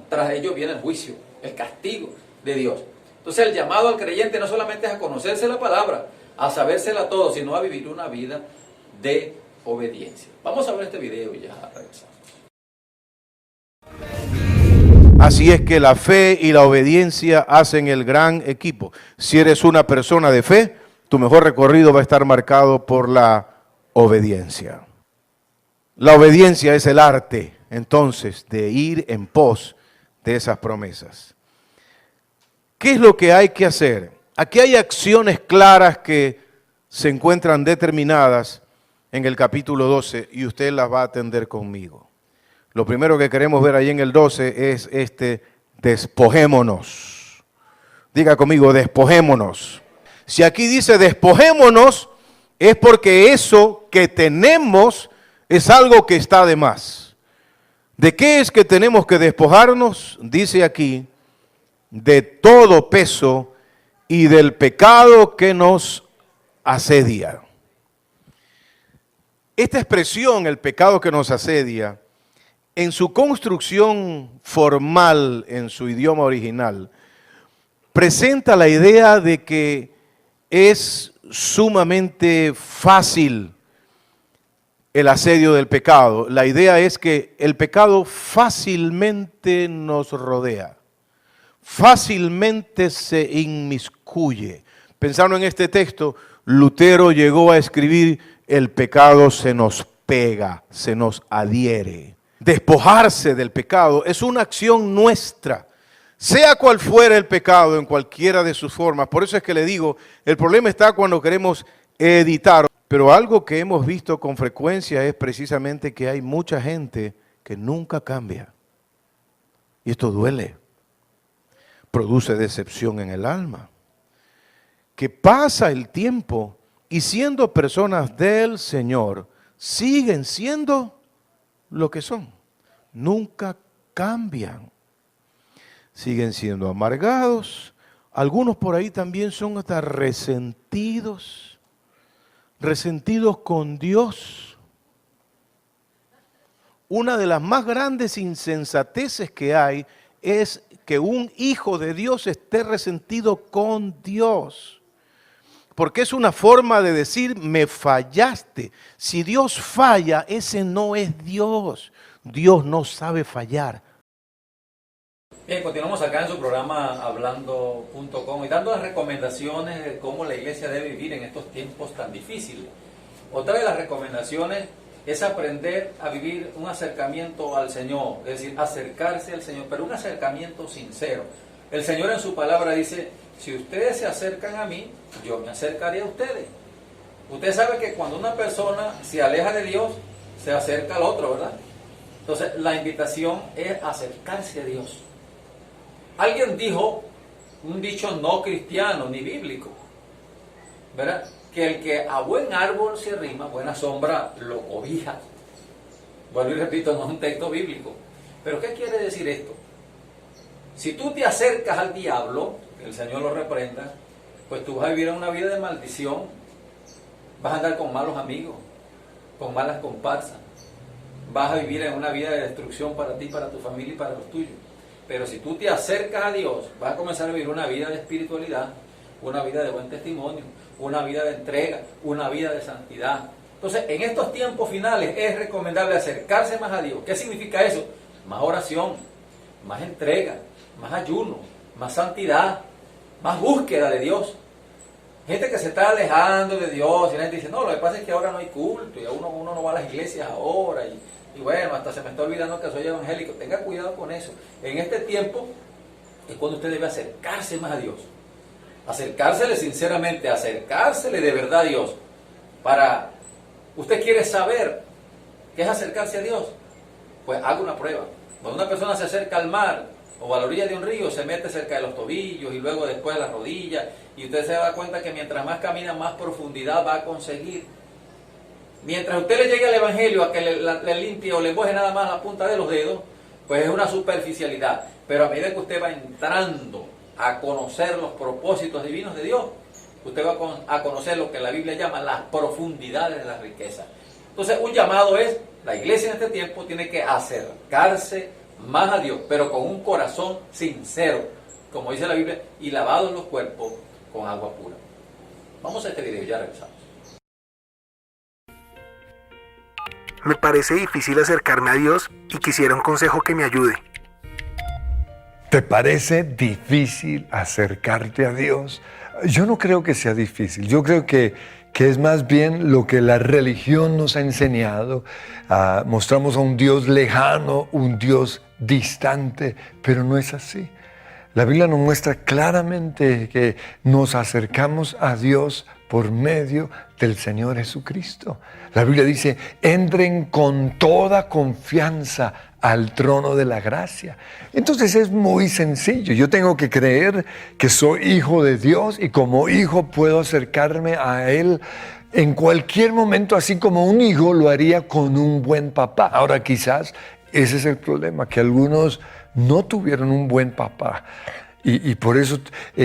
Speaker 1: tras ello viene el juicio, el castigo de Dios. Entonces el llamado al creyente no solamente es a conocerse la palabra, a sabérsela todo, sino a vivir una vida de obediencia. Vamos a ver este video y ya regresamos.
Speaker 10: Así es que la fe y la obediencia hacen el gran equipo. Si eres una persona de fe, tu mejor recorrido va a estar marcado por la obediencia. La obediencia es el arte, entonces, de ir en pos de esas promesas. ¿Qué es lo que hay que hacer? Aquí hay acciones claras que se encuentran determinadas en el capítulo 12 y usted las va a atender conmigo. Lo primero que queremos ver ahí en el 12 es despojémonos. Diga conmigo, despojémonos. Si aquí dice despojémonos, es porque eso que tenemos es algo que está de más. ¿De qué es que tenemos que despojarnos? Dice aquí, de todo peso y del pecado que nos asedia. Esta expresión, el pecado que nos asedia, en su construcción formal, en su idioma original, presenta la idea de que es sumamente fácil el asedio del pecado. La idea es que el pecado fácilmente nos rodea, fácilmente se inmiscuye. Pensando en este texto, Lutero llegó a escribir: el pecado se nos pega, se nos adhiere. Despojarse del pecado es una acción nuestra, sea cual fuera el pecado en cualquiera de sus formas. Por eso es que le digo, el problema está cuando queremos editar. Pero algo que hemos visto con frecuencia es precisamente que hay mucha gente que nunca cambia. Y esto duele, produce decepción en el alma. Que pasa el tiempo y siendo personas del Señor, siguen siendo lo que son. Nunca cambian. Siguen siendo amargados. Algunos por ahí también son hasta resentidos con Dios. Una de las más grandes insensateces que hay es que un hijo de Dios esté resentido con Dios. Porque es una forma de decir: me fallaste. Si Dios falla, ese no es Dios. Dios no sabe fallar.
Speaker 1: Bien, continuamos acá en su programa hablando.com y dando las recomendaciones de cómo la iglesia debe vivir en estos tiempos tan difíciles. Otra de las recomendaciones es aprender a vivir un acercamiento al Señor, es decir, acercarse al Señor, pero un acercamiento sincero. El Señor en su palabra dice: si ustedes se acercan a mí, yo me acercaré a ustedes. Usted sabe que cuando una persona se aleja de Dios, se acerca al otro, ¿verdad? Entonces, la invitación es acercarse a Dios. Alguien dijo, un dicho no cristiano ni bíblico, ¿verdad? Que el que a buen árbol se arrima, buena sombra lo cobija. Vuelvo y repito, no es un texto bíblico. Pero ¿qué quiere decir esto? Si tú te acercas al diablo, que el Señor lo reprenda, pues tú vas a vivir una vida de maldición. Vas a andar con malos amigos, con malas comparsas. Vas a vivir en una vida de destrucción para ti, para tu familia y para los tuyos. Pero si tú te acercas a Dios, vas a comenzar a vivir una vida de espiritualidad, una vida de buen testimonio, una vida de entrega, una vida de santidad. Entonces, en estos tiempos finales es recomendable acercarse más a Dios. ¿Qué significa eso? Más oración, más entrega, más ayuno, más santidad, más búsqueda de Dios. Gente que se está alejando de Dios y la gente dice: no, lo que pasa es que ahora no hay culto y uno no va a las iglesias ahora y bueno, hasta se me está olvidando que soy evangélico. Tenga cuidado con eso. En este tiempo es cuando usted debe acercarse más a Dios. Acercársele sinceramente, acercársele de verdad a Dios. Usted quiere saber qué es acercarse a Dios, pues haga una prueba. Cuando una persona se acerca al mar o a la orilla de un río, se mete cerca de los tobillos y luego después a las rodillas, y usted se da cuenta que mientras más camina, más profundidad va a conseguir. Mientras usted le llegue al evangelio a que le limpie o le moje nada más la punta de los dedos, pues es una superficialidad. Pero a medida que usted va entrando a conocer los propósitos divinos de Dios, usted va a conocer lo que la Biblia llama las profundidades de la riqueza. Entonces, un llamado es: la iglesia en este tiempo tiene que acercarse más a Dios, pero con un corazón sincero, como dice la Biblia, y lavados los cuerpos con agua pura. Vamos a este video, ya regresamos.
Speaker 11: Me parece difícil acercarme a Dios y quisiera un consejo que me ayude.
Speaker 12: ¿Te parece difícil acercarte a Dios? Yo no creo que sea difícil. Yo creo que es más bien lo que la religión nos ha enseñado. Mostramos a un Dios lejano, un Dios distante, pero no es así. La Biblia nos muestra claramente que nos acercamos a Dios por medio del Señor Jesucristo. La Biblia dice: entren con toda confianza al trono de la gracia. Entonces es muy sencillo. Yo tengo que creer que soy hijo de Dios y como hijo puedo acercarme a Él en cualquier momento, así como un hijo lo haría con un buen papá. Ahora quizás ese es el problema, que algunos no tuvieron un buen papá. Y por eso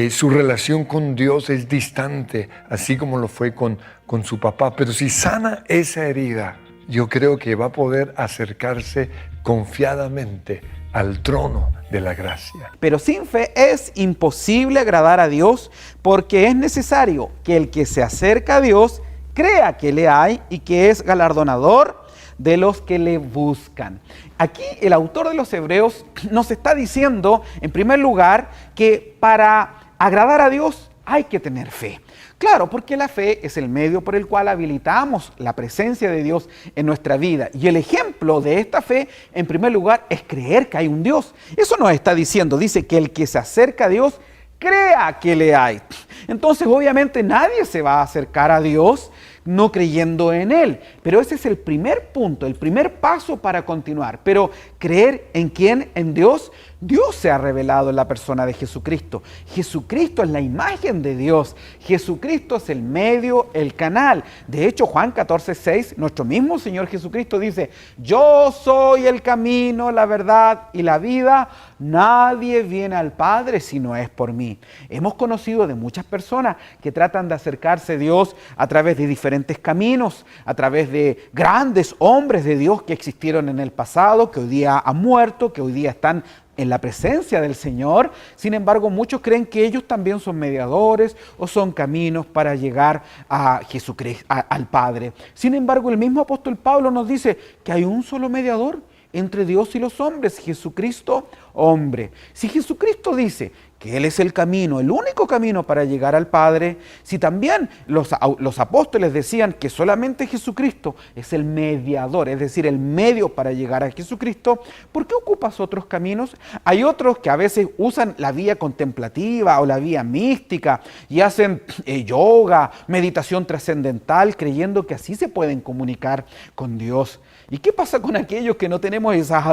Speaker 12: su relación con Dios es distante, así como lo fue con su papá. Pero si sana esa herida, yo creo que va a poder acercarse confiadamente al trono de la gracia.
Speaker 13: Pero sin fe es imposible agradar a Dios, porque es necesario que el que se acerca a Dios crea que le hay y que es galardonador de los que le buscan. Aquí el autor de los Hebreos nos está diciendo, en primer lugar, que para agradar a Dios hay que tener fe. Claro, porque la fe es el medio por el cual habilitamos la presencia de Dios en nuestra vida. Y el ejemplo de esta fe, en primer lugar, es creer que hay un Dios. Eso nos está diciendo, dice que el que se acerca a Dios, crea que le hay. Entonces, obviamente, nadie se va a acercar a Dios no creyendo en Él. Pero ese es el primer punto, el primer paso para continuar. Pero creer en quién, en Dios. Dios se ha revelado en la persona de Jesucristo. Jesucristo es la imagen de Dios. Jesucristo es el medio, el canal. De hecho, Juan 14:6, nuestro mismo Señor Jesucristo dice: yo soy el camino, la verdad y la vida. Nadie viene al Padre si no es por mí. Hemos conocido de muchas personas que tratan de acercarse a Dios a través de diferentes caminos, a través de grandes hombres de Dios que existieron en el pasado, que hoy día han muerto, que hoy día están en la presencia del Señor. Sin embargo, muchos creen que ellos también son mediadores o son caminos para llegar a Jesucristo, al Padre. Sin embargo, el mismo apóstol Pablo nos dice que hay un solo mediador entre Dios y los hombres, Jesucristo, hombre. Si Jesucristo dice que Él es el camino, el único camino para llegar al Padre, si también los apóstoles decían que solamente Jesucristo es el mediador, es decir, el medio para llegar a Jesucristo, ¿por qué ocupas otros caminos? Hay otros que a veces usan la vía contemplativa o la vía mística y hacen yoga, meditación trascendental, creyendo que así se pueden comunicar con Dios. ¿Y qué pasa con aquellos que no tenemos esas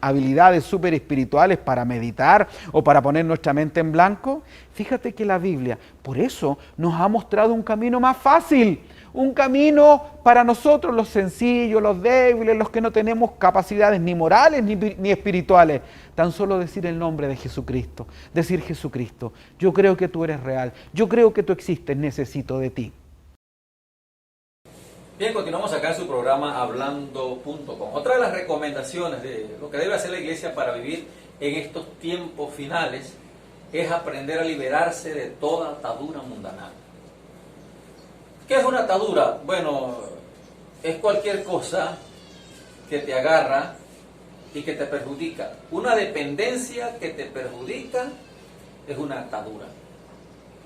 Speaker 13: habilidades súper espirituales para meditar o para poner nuestra mente en blanco? Fíjate que la Biblia, por eso, nos ha mostrado un camino más fácil, un camino para nosotros los sencillos, los débiles, los que no tenemos capacidades ni morales ni espirituales. Tan solo decir el nombre de Jesucristo, decir: Jesucristo, yo creo que tú eres real, yo creo que tú existes, necesito de ti.
Speaker 1: Bien, continuamos acá en su programa Hablando.com. Otra de las recomendaciones de lo que debe hacer la iglesia para vivir en estos tiempos finales es aprender a liberarse de toda atadura mundanal. ¿Qué es una atadura? Bueno, es cualquier cosa que te agarra y que te perjudica. Una dependencia que te perjudica es una atadura.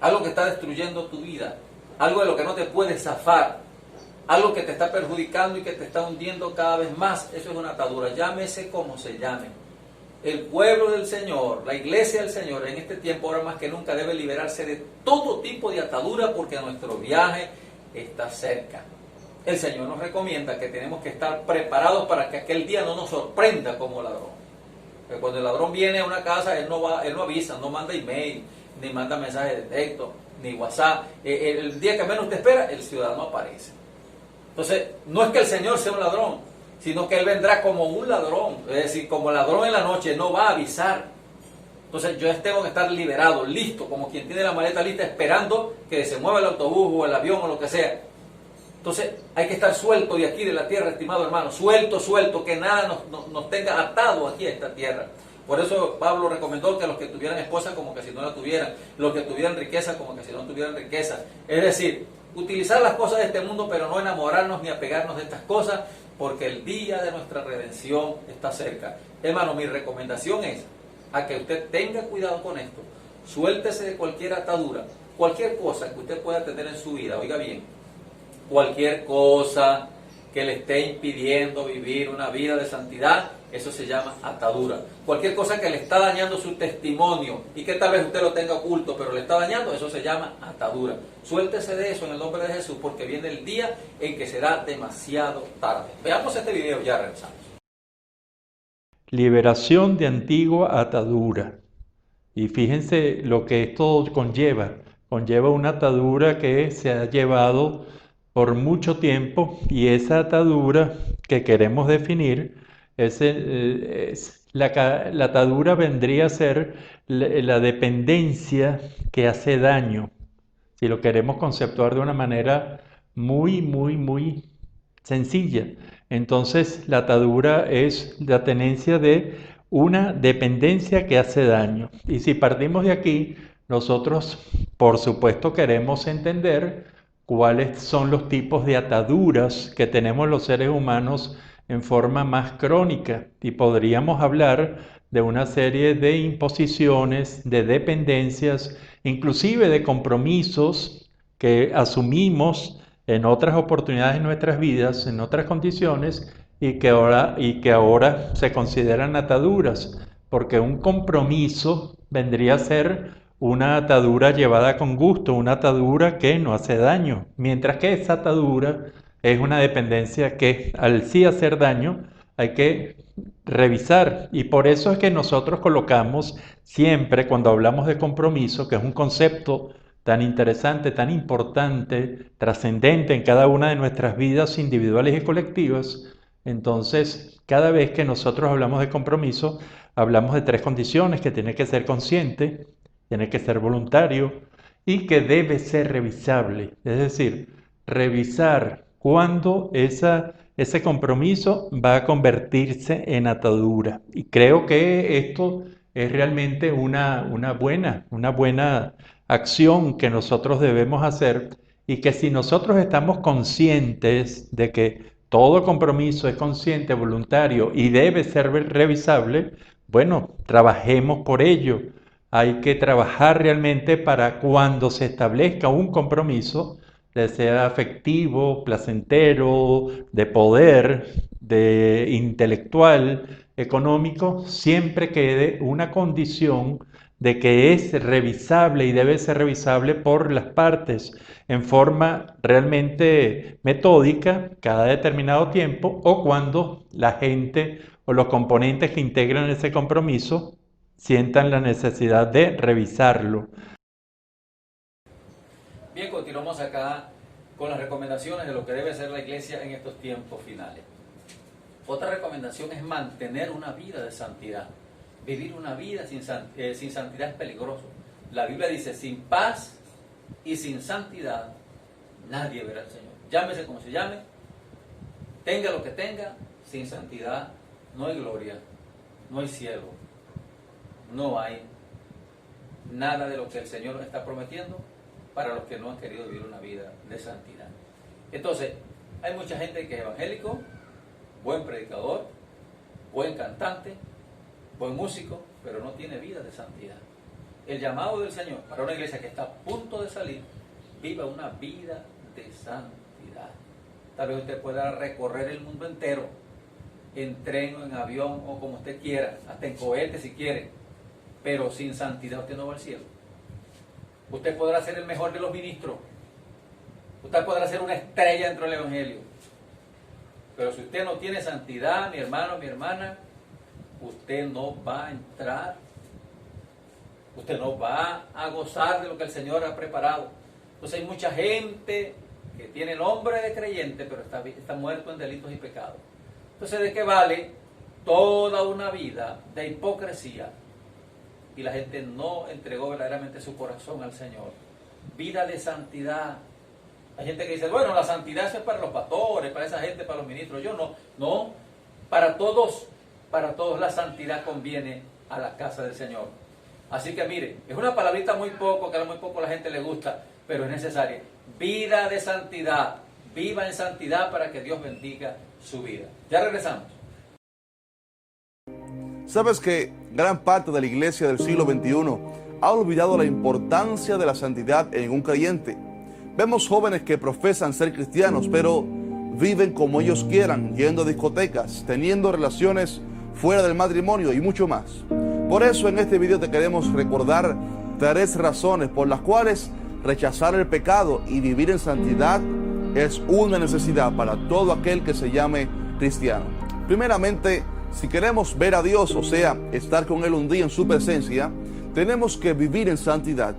Speaker 1: Algo que está destruyendo tu vida, algo de lo que no te puedes zafar, algo que te está perjudicando y que te está hundiendo cada vez más. Eso es una atadura, llámese como se llame. El pueblo del Señor, la iglesia del Señor, en este tiempo ahora más que nunca debe liberarse de todo tipo de atadura, porque nuestro viaje está cerca. El Señor nos recomienda que tenemos que estar preparados para que aquel día no nos sorprenda como ladrón. Porque cuando el ladrón viene a una casa, él no avisa, no manda email, ni manda mensaje de texto, ni WhatsApp. El día que menos te espera, el ciudadano aparece. Entonces, no es que el Señor sea un ladrón, sino que Él vendrá como un ladrón, es decir, como ladrón en la noche, no va a avisar. Entonces, yo tengo que estar liberado, listo, como quien tiene la maleta lista, esperando que se mueva el autobús o el avión o lo que sea. Entonces, hay que estar suelto de aquí, de la tierra, estimado hermano, suelto, que nada nos tenga atado aquí a esta tierra. Por eso Pablo recomendó que los que tuvieran esposa como que si no la tuvieran, los que tuvieran riqueza como que si no tuvieran riqueza. Es decir, utilizar las cosas de este mundo, pero no enamorarnos ni apegarnos de estas cosas, porque el día de nuestra redención está cerca. Hermano, mi recomendación es a que usted tenga cuidado con esto. Suéltese de cualquier atadura, cualquier cosa que usted pueda tener en su vida. Oiga bien, cualquier cosa que le esté impidiendo vivir una vida de santidad, eso se llama atadura. Cualquier cosa que le está dañando su testimonio y que tal vez usted lo tenga oculto, pero le está dañando, eso se llama atadura. Suéltese de eso en el nombre de Jesús, porque viene el día en que será demasiado tarde. Veamos este video, ya regresamos.
Speaker 14: Liberación de antigua atadura. Y fíjense lo que esto conlleva. Conlleva una atadura que se ha llevado por mucho tiempo, y esa atadura que queremos definir es la atadura vendría a ser la dependencia que hace daño, si lo queremos conceptuar de una manera muy sencilla. Entonces, la atadura es la tenencia de una dependencia que hace daño. Y si partimos de aquí, nosotros, por supuesto, queremos entender cuáles son los tipos de ataduras que tenemos los seres humanos en forma más crónica. Y podríamos hablar de una serie de imposiciones, de dependencias, inclusive de compromisos que asumimos en otras oportunidades en nuestras vidas, en otras condiciones, y que ahora se consideran ataduras, porque un compromiso vendría a ser una atadura llevada con gusto, una atadura que no hace daño, mientras que esa atadura es una dependencia que al sí hacer daño hay que revisar, y por eso es que nosotros colocamos siempre, cuando hablamos de compromiso, que es un concepto tan interesante, tan importante, trascendente en cada una de nuestras vidas individuales y colectivas, entonces cada vez que nosotros hablamos de compromiso, hablamos de 3 condiciones: que tiene que ser consciente, tiene que ser voluntario y que debe ser revisable. Es decir, revisar cuándo ese compromiso va a convertirse en atadura. Y creo que esto es realmente una buena acción que nosotros debemos hacer, y que si nosotros estamos conscientes de que todo compromiso es consciente, voluntario y debe ser revisable, bueno, trabajemos por ello. Hay que trabajar realmente para cuando se establezca un compromiso, ya sea afectivo, placentero, de poder, de intelectual, económico, siempre quede una condición de que es revisable y debe ser revisable por las partes en forma realmente metódica cada determinado tiempo, o cuando la gente o los componentes que integran ese compromiso sientan la necesidad de revisarlo.
Speaker 1: Bien, continuamos acá con las recomendaciones de lo que debe ser la iglesia en estos tiempos finales. Otra recomendación es mantener una vida de santidad. Vivir una vida sin santidad es peligroso. La Biblia dice: sin paz y sin santidad nadie verá al Señor. Llámese como se llame, tenga lo que tenga, sin santidad no hay gloria, no hay cielo, no hay nada de lo que el Señor nos está prometiendo para los que no han querido vivir una vida de santidad. Entonces, hay mucha gente que es evangélico, buen predicador, buen cantante, buen músico, pero no tiene vida de santidad. El llamado del Señor para una iglesia que está a punto de salir: viva una vida de santidad. Tal vez usted pueda recorrer el mundo entero, en tren o en avión o como usted quiera, hasta en cohete si quiere, pero sin santidad usted no va al cielo. Usted podrá ser el mejor de los ministros, usted podrá ser una estrella dentro del evangelio, pero si usted no tiene santidad, mi hermano, mi hermana, usted no va a entrar, usted no va a gozar de lo que el Señor ha preparado. Entonces hay mucha gente que tiene nombre de creyente, pero está muerto en delitos y pecados. Entonces, ¿de qué vale toda una vida de hipocresía y la gente no entregó verdaderamente su corazón al Señor? Vida de santidad. Hay gente que dice: bueno, la santidad es para los pastores, para esa gente, para los ministros. Yo no. No, para todos la santidad conviene a la casa del Señor. Así que mire, es una palabrita muy poco, que a muy poco la gente le gusta, pero es necesaria. Vida de santidad. Viva en santidad para que Dios bendiga su vida. Ya regresamos.
Speaker 15: ¿Sabes que gran parte de la iglesia del siglo XXI ha olvidado la importancia de la santidad en un creyente? Vemos jóvenes que profesan ser cristianos, pero viven como ellos quieran, yendo a discotecas, teniendo relaciones fuera del matrimonio y mucho más. Por eso en este video te queremos recordar 3 razones por las cuales rechazar el pecado y vivir en santidad es una necesidad para todo aquel que se llame cristiano. Primeramente, si queremos ver a Dios, o sea, estar con Él un día en su presencia, tenemos que vivir en santidad.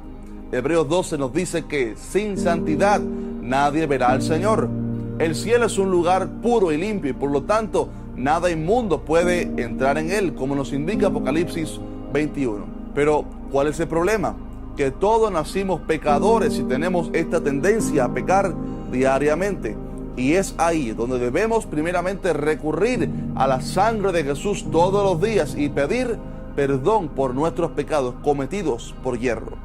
Speaker 15: Hebreos 12 nos dice que sin santidad nadie verá al Señor. El cielo es un lugar puro y limpio, y por lo tanto nada inmundo puede entrar en él, como nos indica Apocalipsis 21. Pero, ¿cuál es el problema? Que todos nacimos pecadores y tenemos esta tendencia a pecar diariamente. Y es ahí donde debemos primeramente recurrir a la sangre de Jesús todos los días y pedir perdón por nuestros pecados cometidos por hierro.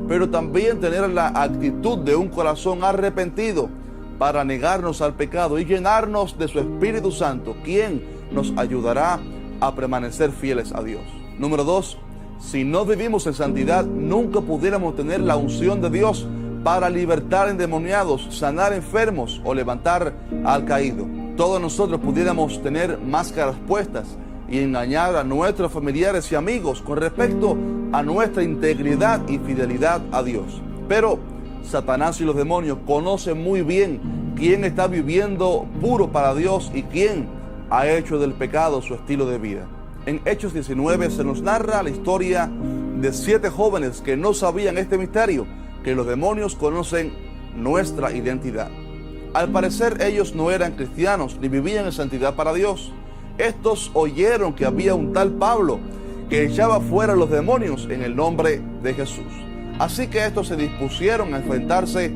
Speaker 15: Pero también tener la actitud de un corazón arrepentido para negarnos al pecado y llenarnos de su Espíritu Santo, quien nos ayudará a permanecer fieles a Dios. Número 2, si no vivimos en santidad, nunca pudiéramos tener la unción de Dios para libertar endemoniados, sanar enfermos o levantar al caído. Todos nosotros pudiéramos tener máscaras puestas y engañar a nuestros familiares y amigos con respecto a nuestra integridad y fidelidad a Dios. Pero Satanás y los demonios conocen muy bien quién está viviendo puro para Dios y quién ha hecho del pecado su estilo de vida. En Hechos 19 se nos narra la historia de 7 jóvenes que no sabían este misterio, que los demonios conocen nuestra identidad. Al parecer ellos no eran cristianos ni vivían en santidad para Dios. Estos oyeron que había un tal Pablo que echaba fuera a los demonios en el nombre de Jesús. Así que estos se dispusieron a enfrentarse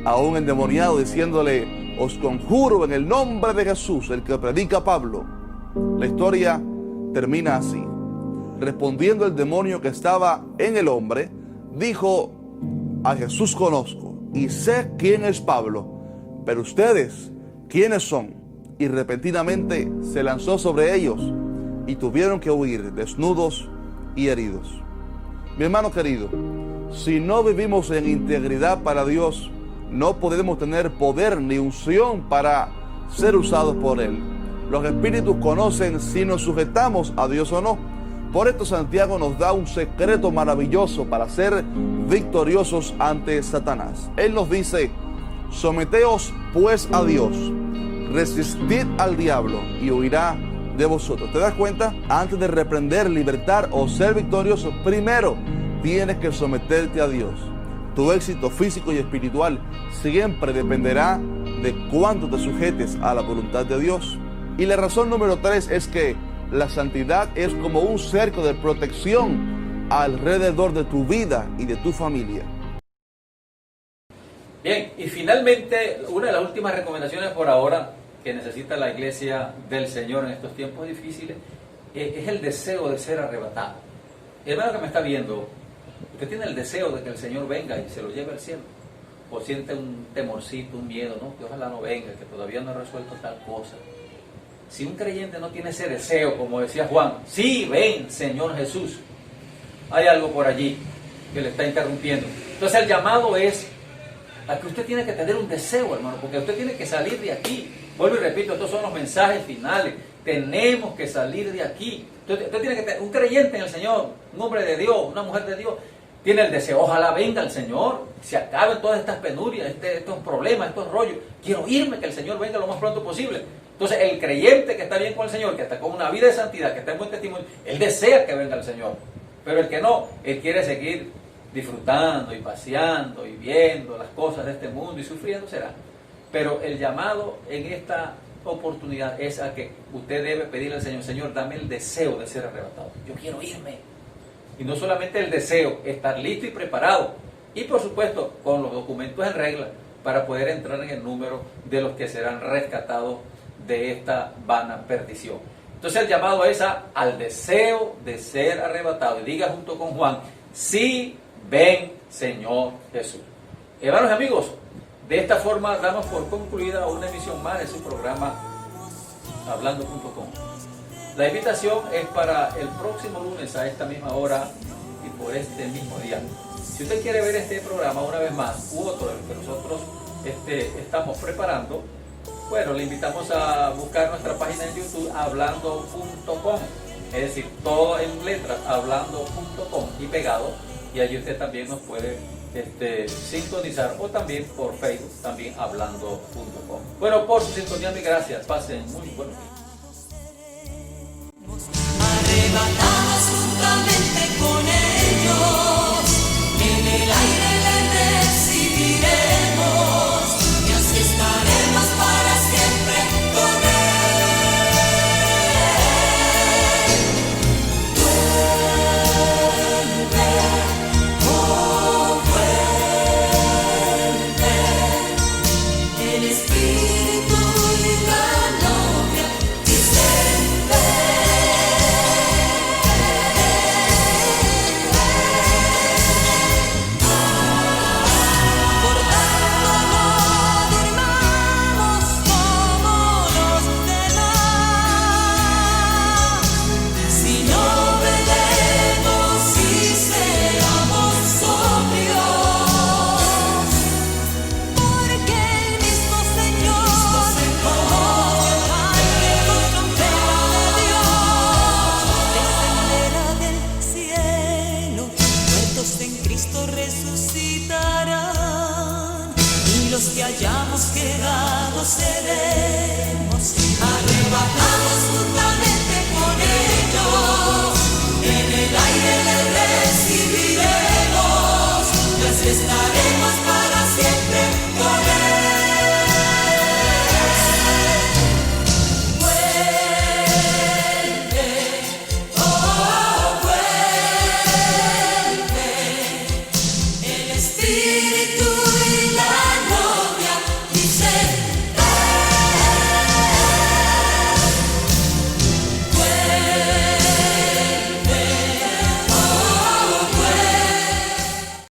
Speaker 15: a un endemoniado diciéndole: os conjuro en el nombre de Jesús, el que predica Pablo. La historia termina así. Respondiendo el demonio que estaba en el hombre, dijo: a Jesús conozco y sé quién es Pablo, pero ustedes, ¿quiénes son? Y repentinamente se lanzó sobre ellos y tuvieron que huir desnudos y heridos. Mi hermano querido, si no vivimos en integridad para Dios, no podemos tener poder ni unción para ser usados por Él. Los espíritus conocen si nos sujetamos a Dios o no. Por esto Santiago nos da un secreto maravilloso para ser victoriosos ante Satanás. Él nos dice: someteos pues a Dios, resistid al diablo y huirá de vosotros. ¿Te das cuenta? Antes de reprender, libertar o ser victorioso, primero tienes que someterte a Dios. Tu éxito físico y espiritual siempre dependerá de cuánto te sujetes a la voluntad de Dios. Y la razón número 3 es que la santidad es como un cerco de protección alrededor de tu vida y de tu familia.
Speaker 1: Bien, y finalmente, una de las últimas recomendaciones por ahora que necesita la iglesia del Señor en estos tiempos difíciles es el deseo de ser arrebatado. Hermano que me está viendo, usted tiene el deseo de que el Señor venga y se lo lleve al cielo, o siente un temorcito, un miedo, ¿no? Que ojalá no venga, que todavía no he resuelto tal cosa. Si un creyente no tiene ese deseo, como decía Juan, sí, ven, Señor Jesús, hay algo por allí que le está interrumpiendo. Entonces el llamado es a que usted tiene que tener un deseo, hermano, porque usted tiene que salir de aquí. Vuelvo y repito, estos son los mensajes finales. Tenemos que salir de aquí. Usted tiene que tener un creyente en el Señor, un hombre de Dios, una mujer de Dios, tiene el deseo, ojalá venga el Señor, se acaben todas estas penurias, estos problemas, estos rollos. Quiero irme, que el Señor venga lo más pronto posible. Entonces el creyente que está bien con el Señor, que está con una vida de santidad, que está en buen testimonio, él desea que venga el Señor. Pero el que no, él quiere seguir disfrutando y paseando y viendo las cosas de este mundo y sufriendo, será. Pero el llamado en esta oportunidad es a que usted debe pedirle al Señor: Señor, dame el deseo de ser arrebatado. Yo quiero irme. Y no solamente el deseo, estar listo y preparado. Y por supuesto, con los documentos en regla para poder entrar en el número de los que serán rescatados de esta vana perdición. Entonces el llamado es al deseo de ser arrebatado. Y diga junto con Juan: sí, ven, Señor Jesús. Hermanos y amigos, de esta forma damos por concluida una emisión más de su programa Hablando.com. La invitación es para el próximo lunes a esta misma hora y por este mismo día. Si usted quiere ver este programa una vez más u otro de los que nosotros estamos preparando, bueno, le invitamos a buscar nuestra página en YouTube Hablando.com, es decir, todo en letras, Hablando.com y pegado, y allí usted también nos puede sintonizar, o también por Facebook, también Hablando.com. Bueno, por su sintonía, mi gracias, pasen muy buenos días.
Speaker 16: Arrebatados juntamente con ellos, en el aire le recibiremos, y así estaremos para siempre con él. no cede.